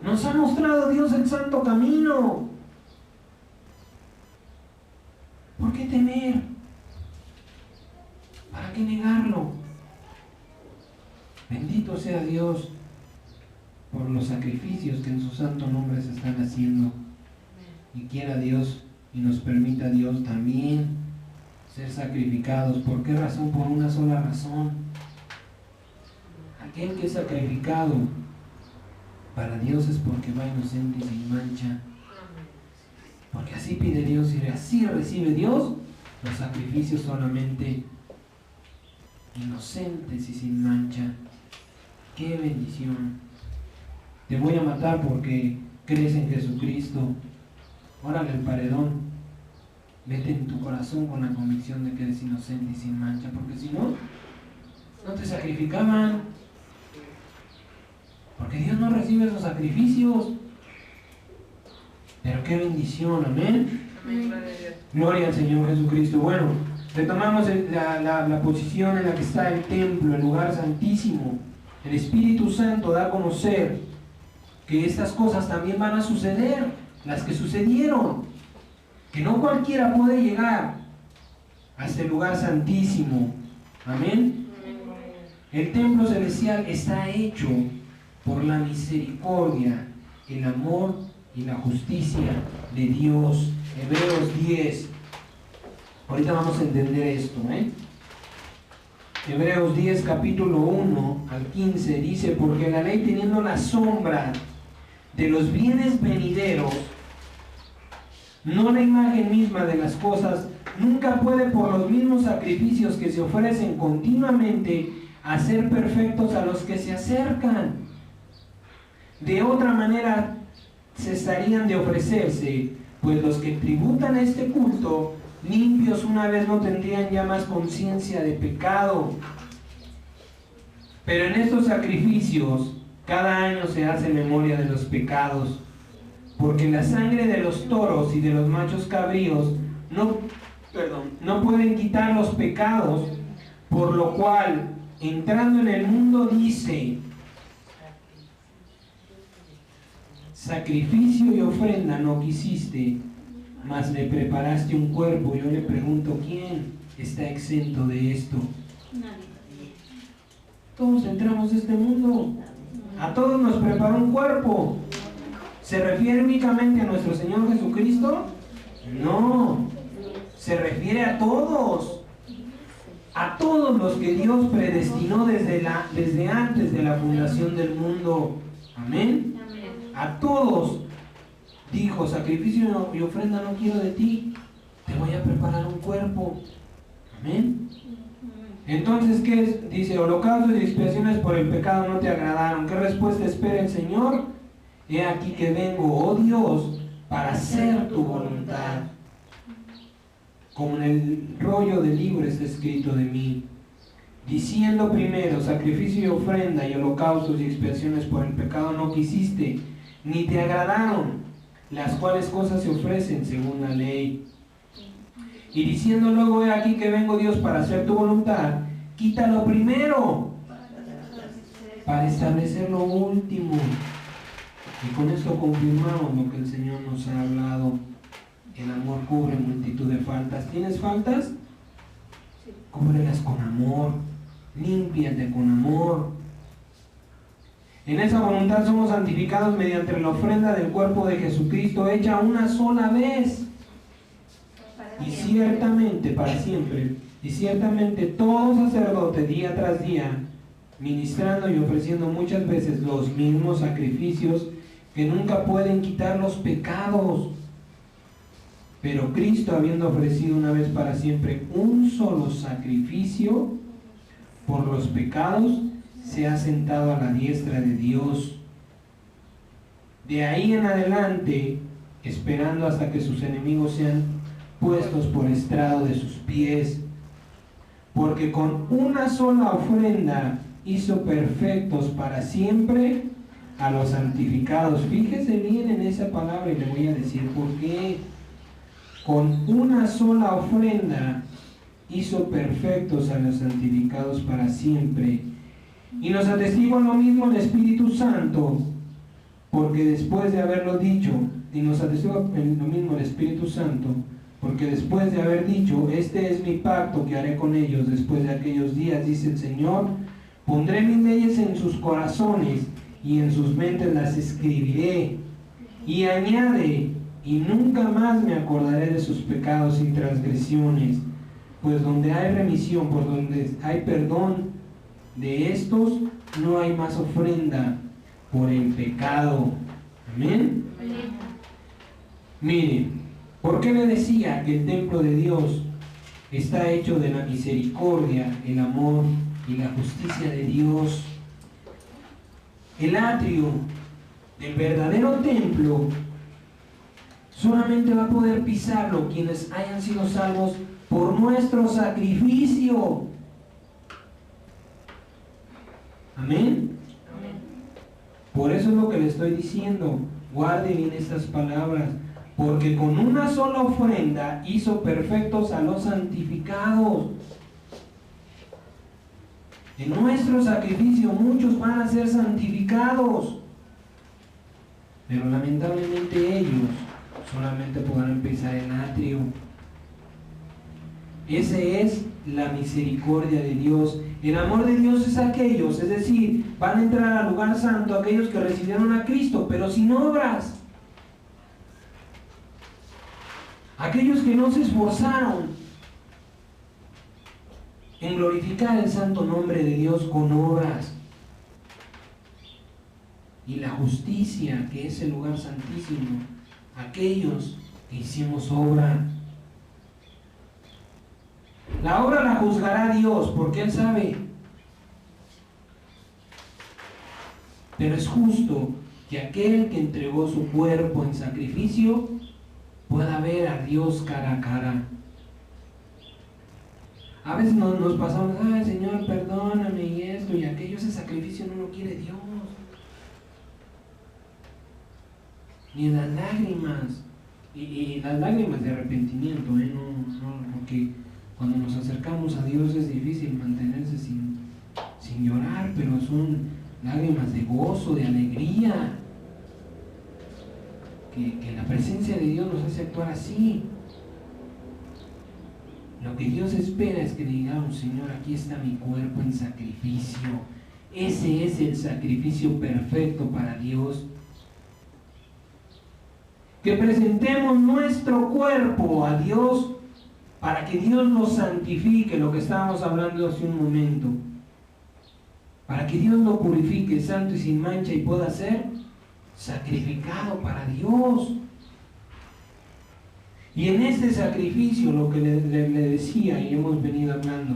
Nos ha mostrado Dios el santo camino. ¿Por qué temer? ¿Para qué negarlo? Bendito sea Dios por los sacrificios que en su santo nombre se están haciendo. Y quiera Dios y nos permita Dios también ser sacrificados. ¿Por qué razón? Por una sola razón. Aquel que es sacrificado para Dios es porque va inocente y sin mancha. Porque así pide Dios y así recibe Dios los sacrificios solamente inocentes y sin mancha. ¡Qué bendición! Te voy a matar porque crees en Jesucristo. Órale el paredón. Vete en tu corazón con la convicción de que eres inocente y sin mancha, porque si no, no te sacrificaban. Porque Dios no recibe esos sacrificios. Pero qué bendición, amén. Gloria al Señor Jesucristo. Bueno, retomamos la posición en la que está el templo, el lugar santísimo. El Espíritu Santo da a conocer que estas cosas también van a suceder, las que sucedieron, que no cualquiera puede llegar a este lugar santísimo. Amén. El templo celestial está hecho por la misericordia, el amor y la justicia de Dios. Hebreos 10. Ahorita vamos a entender esto, Hebreos 10, capítulo 1 al 15 dice: porque la ley, teniendo la sombra de los bienes venideros, no la imagen misma de las cosas, nunca puede por los mismos sacrificios que se ofrecen continuamente hacer perfectos a los que se acercan. De otra manera cesarían de ofrecerse, pues los que tributan este culto, limpios una vez, no tendrían ya más conciencia de pecado. Pero en estos sacrificios cada año se hace memoria de los pecados, porque la sangre de los toros y de los machos cabríos no pueden quitar los pecados, por lo cual, entrando en el mundo, dice: sacrificio y ofrenda no quisiste, mas me preparaste un cuerpo. Yo le pregunto, ¿quién está exento de esto? Todos entramos a este mundo. A todos nos preparó un cuerpo. ¿Se refiere únicamente a nuestro Señor Jesucristo? No. Se refiere a todos. A todos los que Dios predestinó desde antes de la fundación del mundo. Amén. A todos dijo: sacrificio y ofrenda no quiero de ti, te voy a preparar un cuerpo. Amén. Entonces, ¿qué es? Dice: holocaustos y expiaciones por el pecado no te agradaron. ¿Qué respuesta espera el Señor? He aquí que vengo, oh Dios, para hacer tu voluntad. Como en el rollo del libro está escrito de mí, diciendo primero: sacrificio y ofrenda y holocaustos y expiaciones por el pecado no quisiste, ni te agradaron, las cuales cosas se ofrecen según la ley. Y diciendo luego: he aquí que vengo, Dios, para hacer tu voluntad, quítalo primero, para establecer lo último. Y con esto confirmamos lo que el Señor nos ha hablado: el amor cubre multitud de faltas. ¿Tienes faltas? Cúbrelas con amor, límpiate con amor. En esa voluntad somos santificados mediante la ofrenda del cuerpo de Jesucristo, hecha una sola vez. Y ciertamente, para siempre, y ciertamente todo sacerdote día tras día, ministrando y ofreciendo muchas veces los mismos sacrificios que nunca pueden quitar los pecados. Pero Cristo, habiendo ofrecido una vez para siempre un solo sacrificio por los pecados, se ha sentado a la diestra de Dios. De ahí en adelante, esperando hasta que sus enemigos sean puestos por estrado de sus pies. porque con una sola ofrenda hizo perfectos para siempre a los santificados. Fíjese bien en esa palabra y le voy a decir por qué. Con una sola ofrenda hizo perfectos a los santificados para siempre. Y nos atestigua lo mismo el Espíritu Santo, porque después de haberlo dicho, y nos atestigua lo mismo el Espíritu Santo, porque después de haber dicho, este es mi pacto que haré con ellos después de aquellos días, dice el Señor, pondré mis leyes en sus corazones y en sus mentes las escribiré. Y añade, y nunca más me acordaré de sus pecados y transgresiones, pues donde hay remisión, por donde hay perdón de estos, no hay más ofrenda por el pecado. Amén. Miren, ¿por qué le decía que el templo de Dios está hecho de la misericordia, el amor y la justicia de Dios? El atrio del verdadero templo solamente va a poder pisarlo quienes hayan sido salvos por nuestro sacrificio. Amén. Por eso es lo que le estoy diciendo. Guarde bien estas palabras. Porque con una sola ofrenda hizo perfectos a los santificados. En nuestro sacrificio muchos van a ser santificados. Pero lamentablemente ellos solamente podrán pisar el atrio. Esa es la misericordia de Dios. El amor de Dios es aquellos, es decir, van a entrar al lugar santo aquellos que recibieron a Cristo, pero sin obras. Aquellos que no se esforzaron en glorificar el santo nombre de Dios con obras. Y la justicia, que es el lugar santísimo, aquellos que hicimos obra. La obra la juzgará Dios, porque Él sabe. Pero es justo que aquel que entregó su cuerpo en sacrificio pueda ver a Dios cara a cara. A veces nos pasamos, ay Señor, perdóname y esto y aquello. Ese sacrificio no lo quiere Dios. Ni las lágrimas. Y las lágrimas de arrepentimiento, porque cuando nos acercamos a Dios es difícil mantenerse sin llorar, pero son lágrimas de gozo, de alegría. Que la presencia de Dios nos hace actuar así. Lo que Dios espera es que digamos, Señor, aquí está mi cuerpo en sacrificio. Ese es el sacrificio perfecto para Dios. Que presentemos nuestro cuerpo a Dios para que Dios nos santifique, lo que estábamos hablando hace un momento. Para que Dios lo purifique santo y sin mancha y pueda ser sacrificado para Dios. Y en este sacrificio, lo que le decía y hemos venido hablando,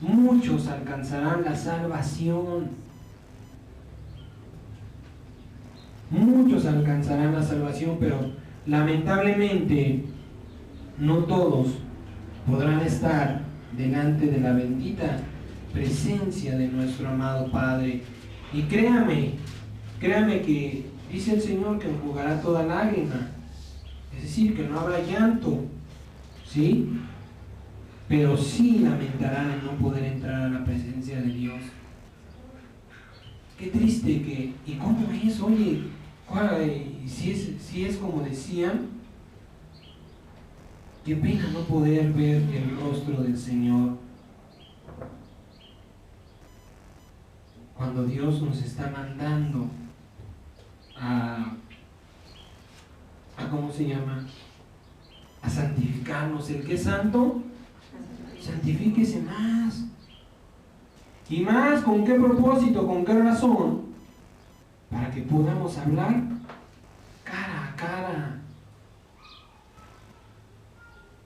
muchos alcanzarán la salvación. Muchos alcanzarán la salvación, pero lamentablemente no todos podrán estar delante de la bendita presencia de nuestro amado Padre. Y créame que dice el Señor que enjugará toda lágrima, es decir, que no habrá llanto, ¿sí? Pero sí lamentarán el no poder entrar a la presencia de Dios. Qué triste que, ¿y cómo es? Oye, si es como decían, qué pena no poder ver el rostro del Señor. Cuando Dios nos está mandando a ¿cómo se llama? A santificarnos. El que es santo, santifíquese más. Y más, ¿con qué propósito? ¿Con qué razón? Para que podamos hablar cara a cara.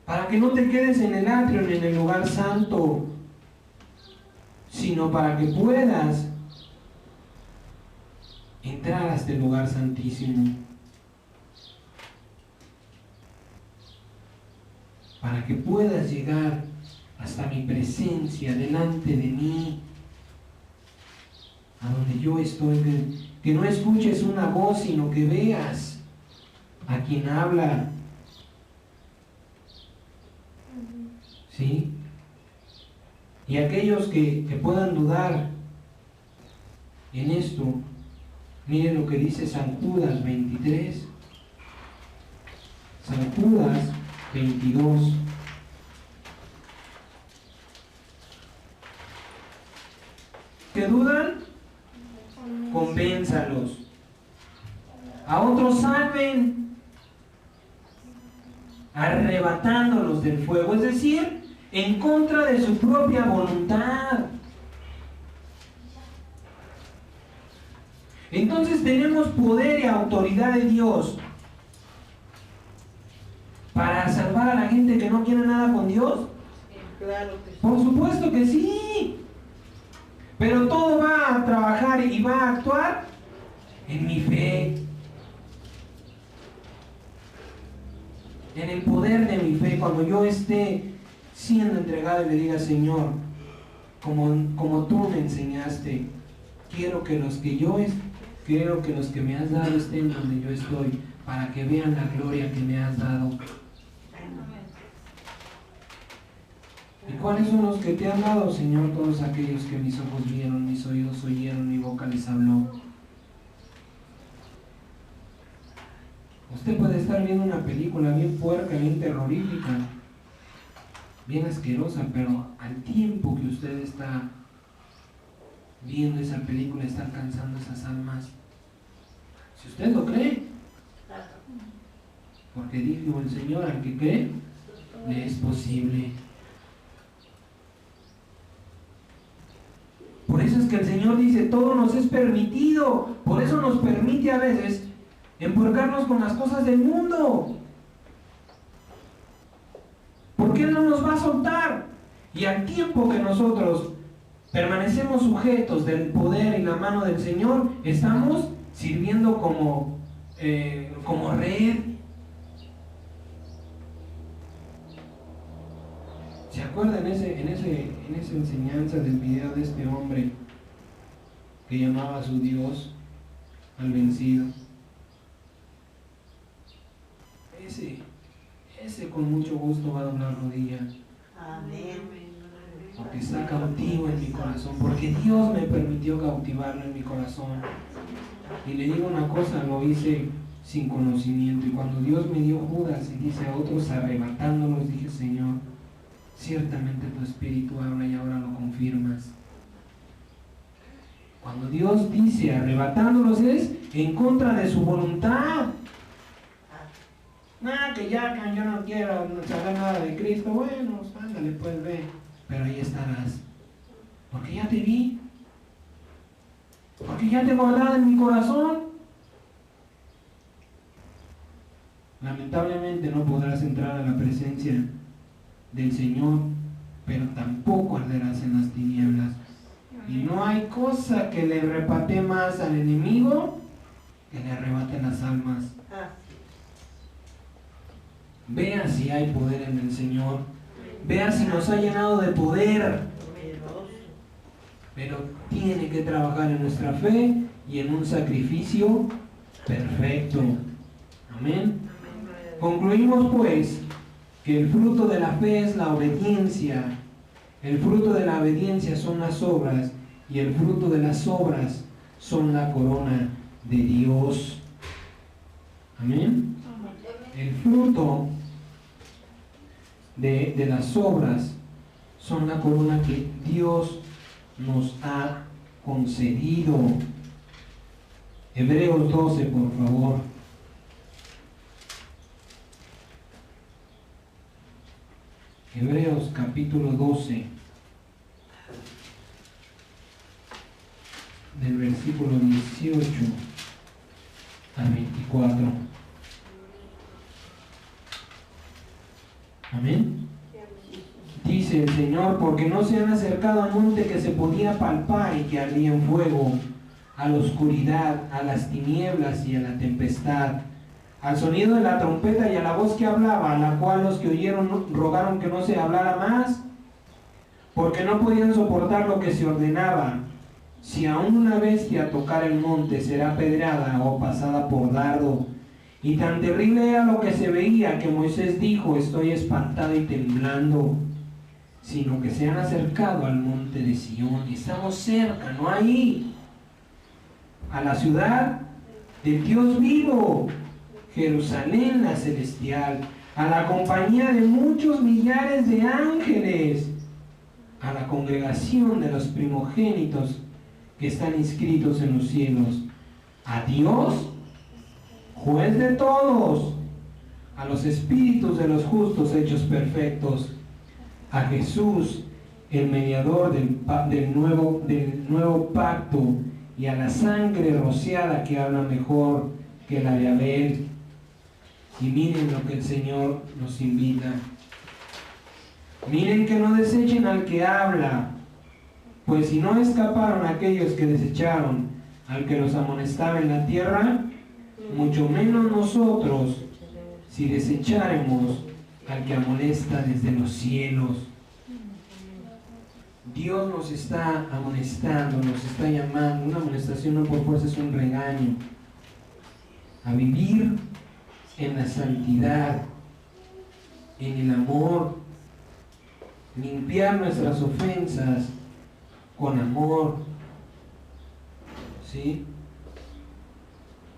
Para que no te quedes en el atrio ni en el lugar santo, sino para que puedas entrar a este lugar santísimo. Para que puedas llegar hasta mi presencia, delante de mí, a donde yo estoy, que no escuches una voz, sino que veas a quien habla. ¿Sí? Y aquellos que puedan dudar en esto, miren lo que dice San Judas 23, San Judas 22. ¿Que dudan? Convénzalos. A otros salven, arrebatándolos del fuego, es decir, en contra de su propia voluntad. Entonces tenemos poder y autoridad de Dios para salvar a la gente que no quiere nada con Dios. Claro que sí. Por supuesto que sí. Pero todo va a trabajar y va a actuar en mi fe, en el poder de mi fe. Cuando yo esté siendo entregado y le diga: Señor, como tú me enseñaste, quiero que los que me has dado estén donde yo estoy, para que vean la gloria que me has dado. ¿Y cuáles son los que te han dado, Señor? Todos aquellos que mis ojos vieron, mis oídos oyeron, mi boca les habló. Usted puede estar viendo una película bien puerca, bien terrorífica, bien asquerosa, pero al tiempo que usted está viendo esa película, está alcanzando esas almas. Si usted lo cree, porque dijo el Señor: al que cree, le es posible. Por eso es que el Señor dice: todo nos es permitido. Por eso nos permite a veces empuercarnos con las cosas del mundo, porque Él no nos va a soltar. Y al tiempo que nosotros permanecemos sujetos del poder y la mano del Señor, estamos sirviendo como red. ¿Se acuerdan en esa enseñanza del video de este hombre que llamaba a su Dios al vencido? Ese con mucho gusto va a doblar rodilla. Amén. Porque está cautivo en mi corazón, porque Dios me permitió cautivarlo en mi corazón. Y le digo una cosa: lo hice sin conocimiento. Y cuando Dios me dio Judas y dice a otros arrebatándolos, dije: Señor, ciertamente tu espíritu habla y ahora lo confirmas. Cuando Dios dice arrebatándolos, es en contra de su voluntad. Que ya yo no quiero saber nada de Cristo. Bueno, ándale, pues ve, pero ahí estarás, porque ya te vi, porque ya te he guardado en mi corazón. Lamentablemente no podrás entrar a la presencia del Señor, pero tampoco arderás en las tinieblas. Y no hay cosa que le repate más al enemigo que le arrebate las almas. Vea si hay poder en el Señor, vea si nos ha llenado de poder, pero tiene que trabajar en nuestra fe y en un sacrificio perfecto. Amén. Concluimos pues que el fruto de la fe es la obediencia, el fruto de la obediencia son las obras, y el fruto de las obras son la corona de Dios. Amén. El fruto de las obras son la corona que Dios nos ha concedido. Hebreos 12, por favor. Hebreos capítulo 12, del versículo 18 al 24. Amén. Dice el Señor: porque no se han acercado al monte que se podía palpar y que ardía en fuego, a la oscuridad, a las tinieblas y a la tempestad, al sonido de la trompeta y a la voz que hablaba, a la cual los que oyeron rogaron que no se hablara más, porque no podían soportar lo que se ordenaba. Si aún una bestia tocara el monte, será pedrada o pasada por dardo. Y tan terrible era lo que se veía que Moisés dijo: estoy espantado y temblando. Sino que se han acercado al monte de Sión. Estamos cerca, no ahí, a la ciudad del Dios vivo, Jerusalén la celestial, a la compañía de muchos millares de ángeles, a la congregación de los primogénitos que están inscritos en los cielos, a Dios, juez de todos, a los espíritus de los justos hechos perfectos, a Jesús, el mediador del nuevo pacto, y a la sangre rociada que habla mejor que la de Abel. Y miren lo que el Señor nos invita. Miren que no desechen al que habla, pues si no escaparon aquellos que desecharon al que los amonestaba en la tierra, mucho menos nosotros, si desecharemos al que amonesta desde los cielos. Dios nos está amonestando, nos está llamando. Una amonestación no por fuerza, es un regaño a vivir en la santidad, en el amor, limpiar nuestras ofensas con amor, ¿sí?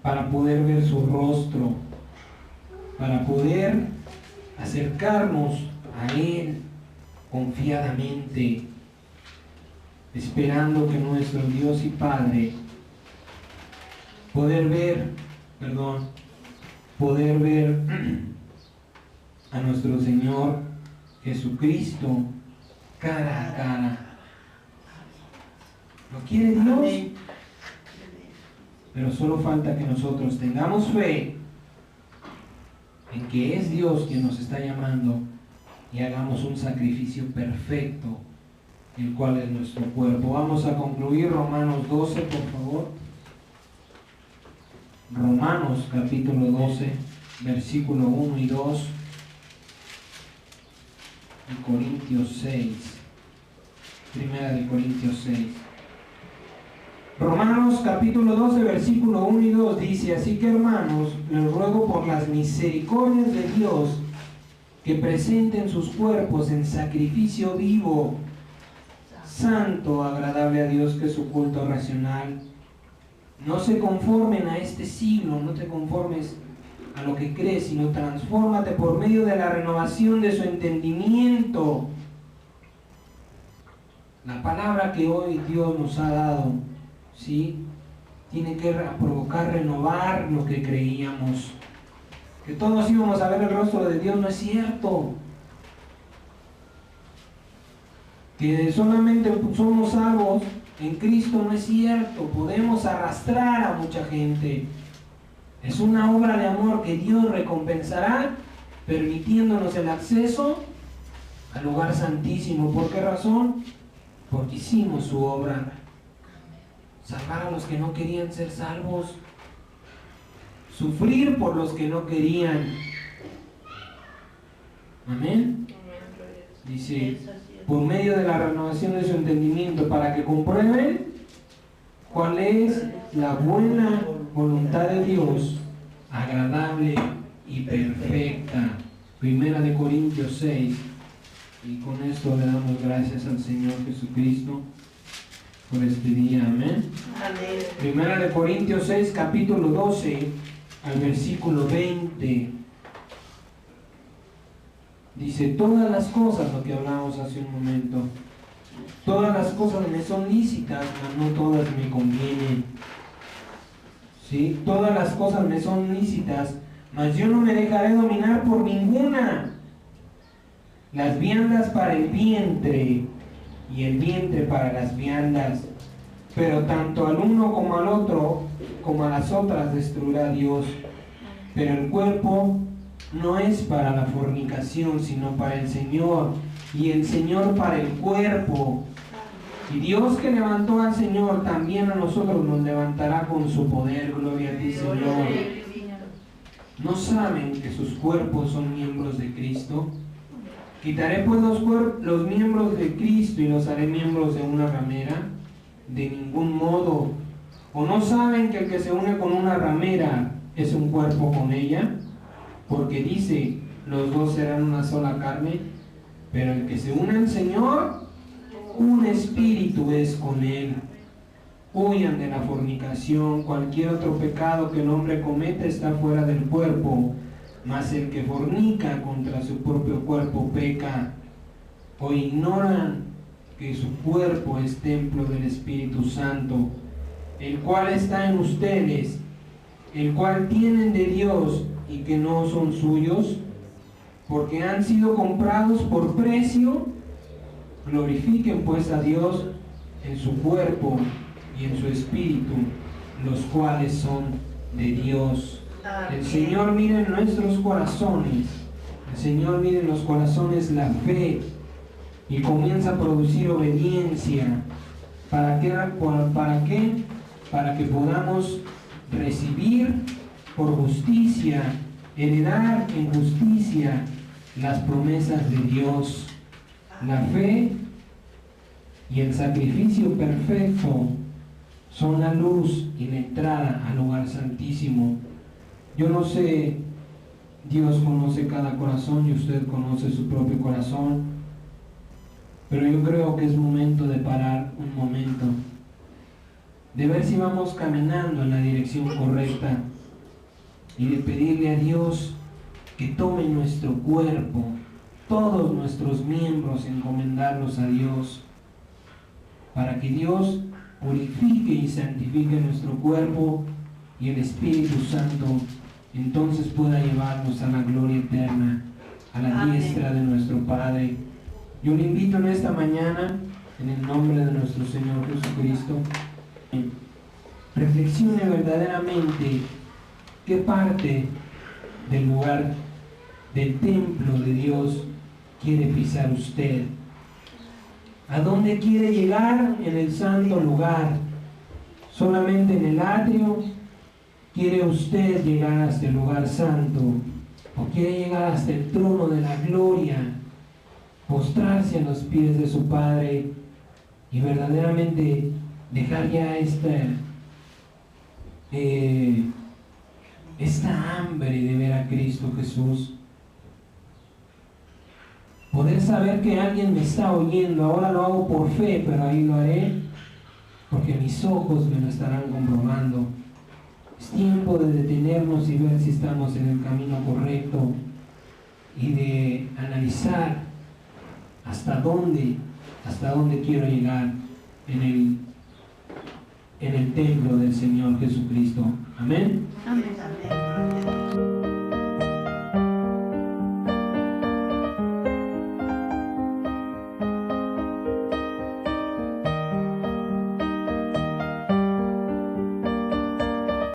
Para poder ver su rostro, para poder acercarnos a Él confiadamente, esperando que nuestro Dios y Padre poder ver a nuestro Señor Jesucristo cara a cara. ¿Lo quiere Dios? Pero solo falta que nosotros tengamos fe en que es Dios quien nos está llamando y hagamos un sacrificio perfecto, el cual es nuestro cuerpo. Vamos a concluir Romanos 12, por favor. Romanos capítulo 12, versículo 1 y 2. Y Corintios 6. Primera de Corintios 6. Romanos capítulo 12, versículo 1 y 2 dice: así que, hermanos, les ruego por las misericordias de Dios que presenten sus cuerpos en sacrificio vivo, santo, agradable a Dios, que es su culto racional. No se conformen a este siglo, no te conformes a lo que crees, sino transfórmate por medio de la renovación de su entendimiento. La palabra que hoy Dios nos ha dado, ¿sí?, tiene que provocar renovar lo que creíamos. Que todos íbamos a ver el rostro de Dios, no es cierto. Que solamente somos salvos en Cristo, no es cierto. Podemos arrastrar a mucha gente. Es una obra de amor que Dios recompensará permitiéndonos el acceso al lugar santísimo. ¿Por qué razón? Porque hicimos su obra. Salvar a los que no querían ser salvos. Sufrir por los que no querían. Amén. Dice, por medio de la renovación de su entendimiento, para que comprueben cuál es la buena voluntad de Dios, agradable y perfecta. Primera de Corintios 6. Y con esto le damos gracias al Señor Jesucristo por este día. Amén. Amén. Primera de Corintios 6, capítulo 12, al versículo 20. Dice: todas las cosas, lo que hablábamos hace un momento, todas las cosas me son lícitas, mas no todas me convienen. ¿Sí? Todas las cosas me son lícitas, mas yo no me dejaré dominar por ninguna. Las viandas para el vientre y el vientre para las viandas, pero tanto al uno como al otro, como a las otras, destruirá Dios. Pero el cuerpo no es para la fornicación, sino para el Señor, y el Señor para el cuerpo. Y Dios, que levantó al Señor, también a nosotros nos levantará con su poder. Gloria a ti, Señor. ¿No saben que sus cuerpos son miembros de Cristo? Quitaré pues los miembros de Cristo y los haré miembros de una ramera. De ningún modo. ¿O no saben que el que se une con una ramera es un cuerpo con ella? Porque dice, los dos serán una sola carne. Pero el que se une al Señor, un espíritu es con él. Huyan de la fornicación. Cualquier otro pecado que el hombre cometa está fuera del cuerpo, mas el que fornica contra su propio cuerpo peca. ¿O ignoran que su cuerpo es templo del Espíritu Santo, el cual está en ustedes, el cual tienen de Dios y que no son suyos? Porque han sido comprados por precio. Glorifiquen pues a Dios en su cuerpo y en su espíritu, los cuales son de Dios. El Señor mira en nuestros corazones. El Señor mira en los corazones la fe y comienza a producir obediencia. ¿Para qué? Para que podamos recibir por justicia, heredar en justicia las promesas de Dios. La fe y el sacrificio perfecto son la luz y la entrada al lugar santísimo. Yo no sé, Dios conoce cada corazón y usted conoce su propio corazón, pero yo creo que es momento de parar un momento, de ver si vamos caminando en la dirección correcta y de pedirle a Dios que tome nuestro cuerpo, todos nuestros miembros, encomendarlos a Dios, para que Dios purifique y santifique nuestro cuerpo y el Espíritu Santo entonces pueda llevarnos a la gloria eterna, a la diestra de nuestro Padre. Yo le invito en esta mañana, en el nombre de nuestro Señor Jesucristo, reflexione verdaderamente qué parte del lugar del templo de Dios quiere pisar usted. ¿A dónde quiere llegar en el santo lugar? ¿Solamente en el atrio? ¿Quiere usted llegar hasta el lugar santo? ¿O quiere llegar hasta el trono de la gloria? Postrarse a los pies de su Padre y verdaderamente dejar ya esta hambre de ver a Cristo Jesús. Poder saber que alguien me está oyendo. Ahora lo hago por fe, pero ahí lo haré porque mis ojos me lo estarán comprobando. Es tiempo de detenernos y ver si estamos en el camino correcto y de analizar hasta dónde quiero llegar en el templo del Señor Jesucristo. Amén.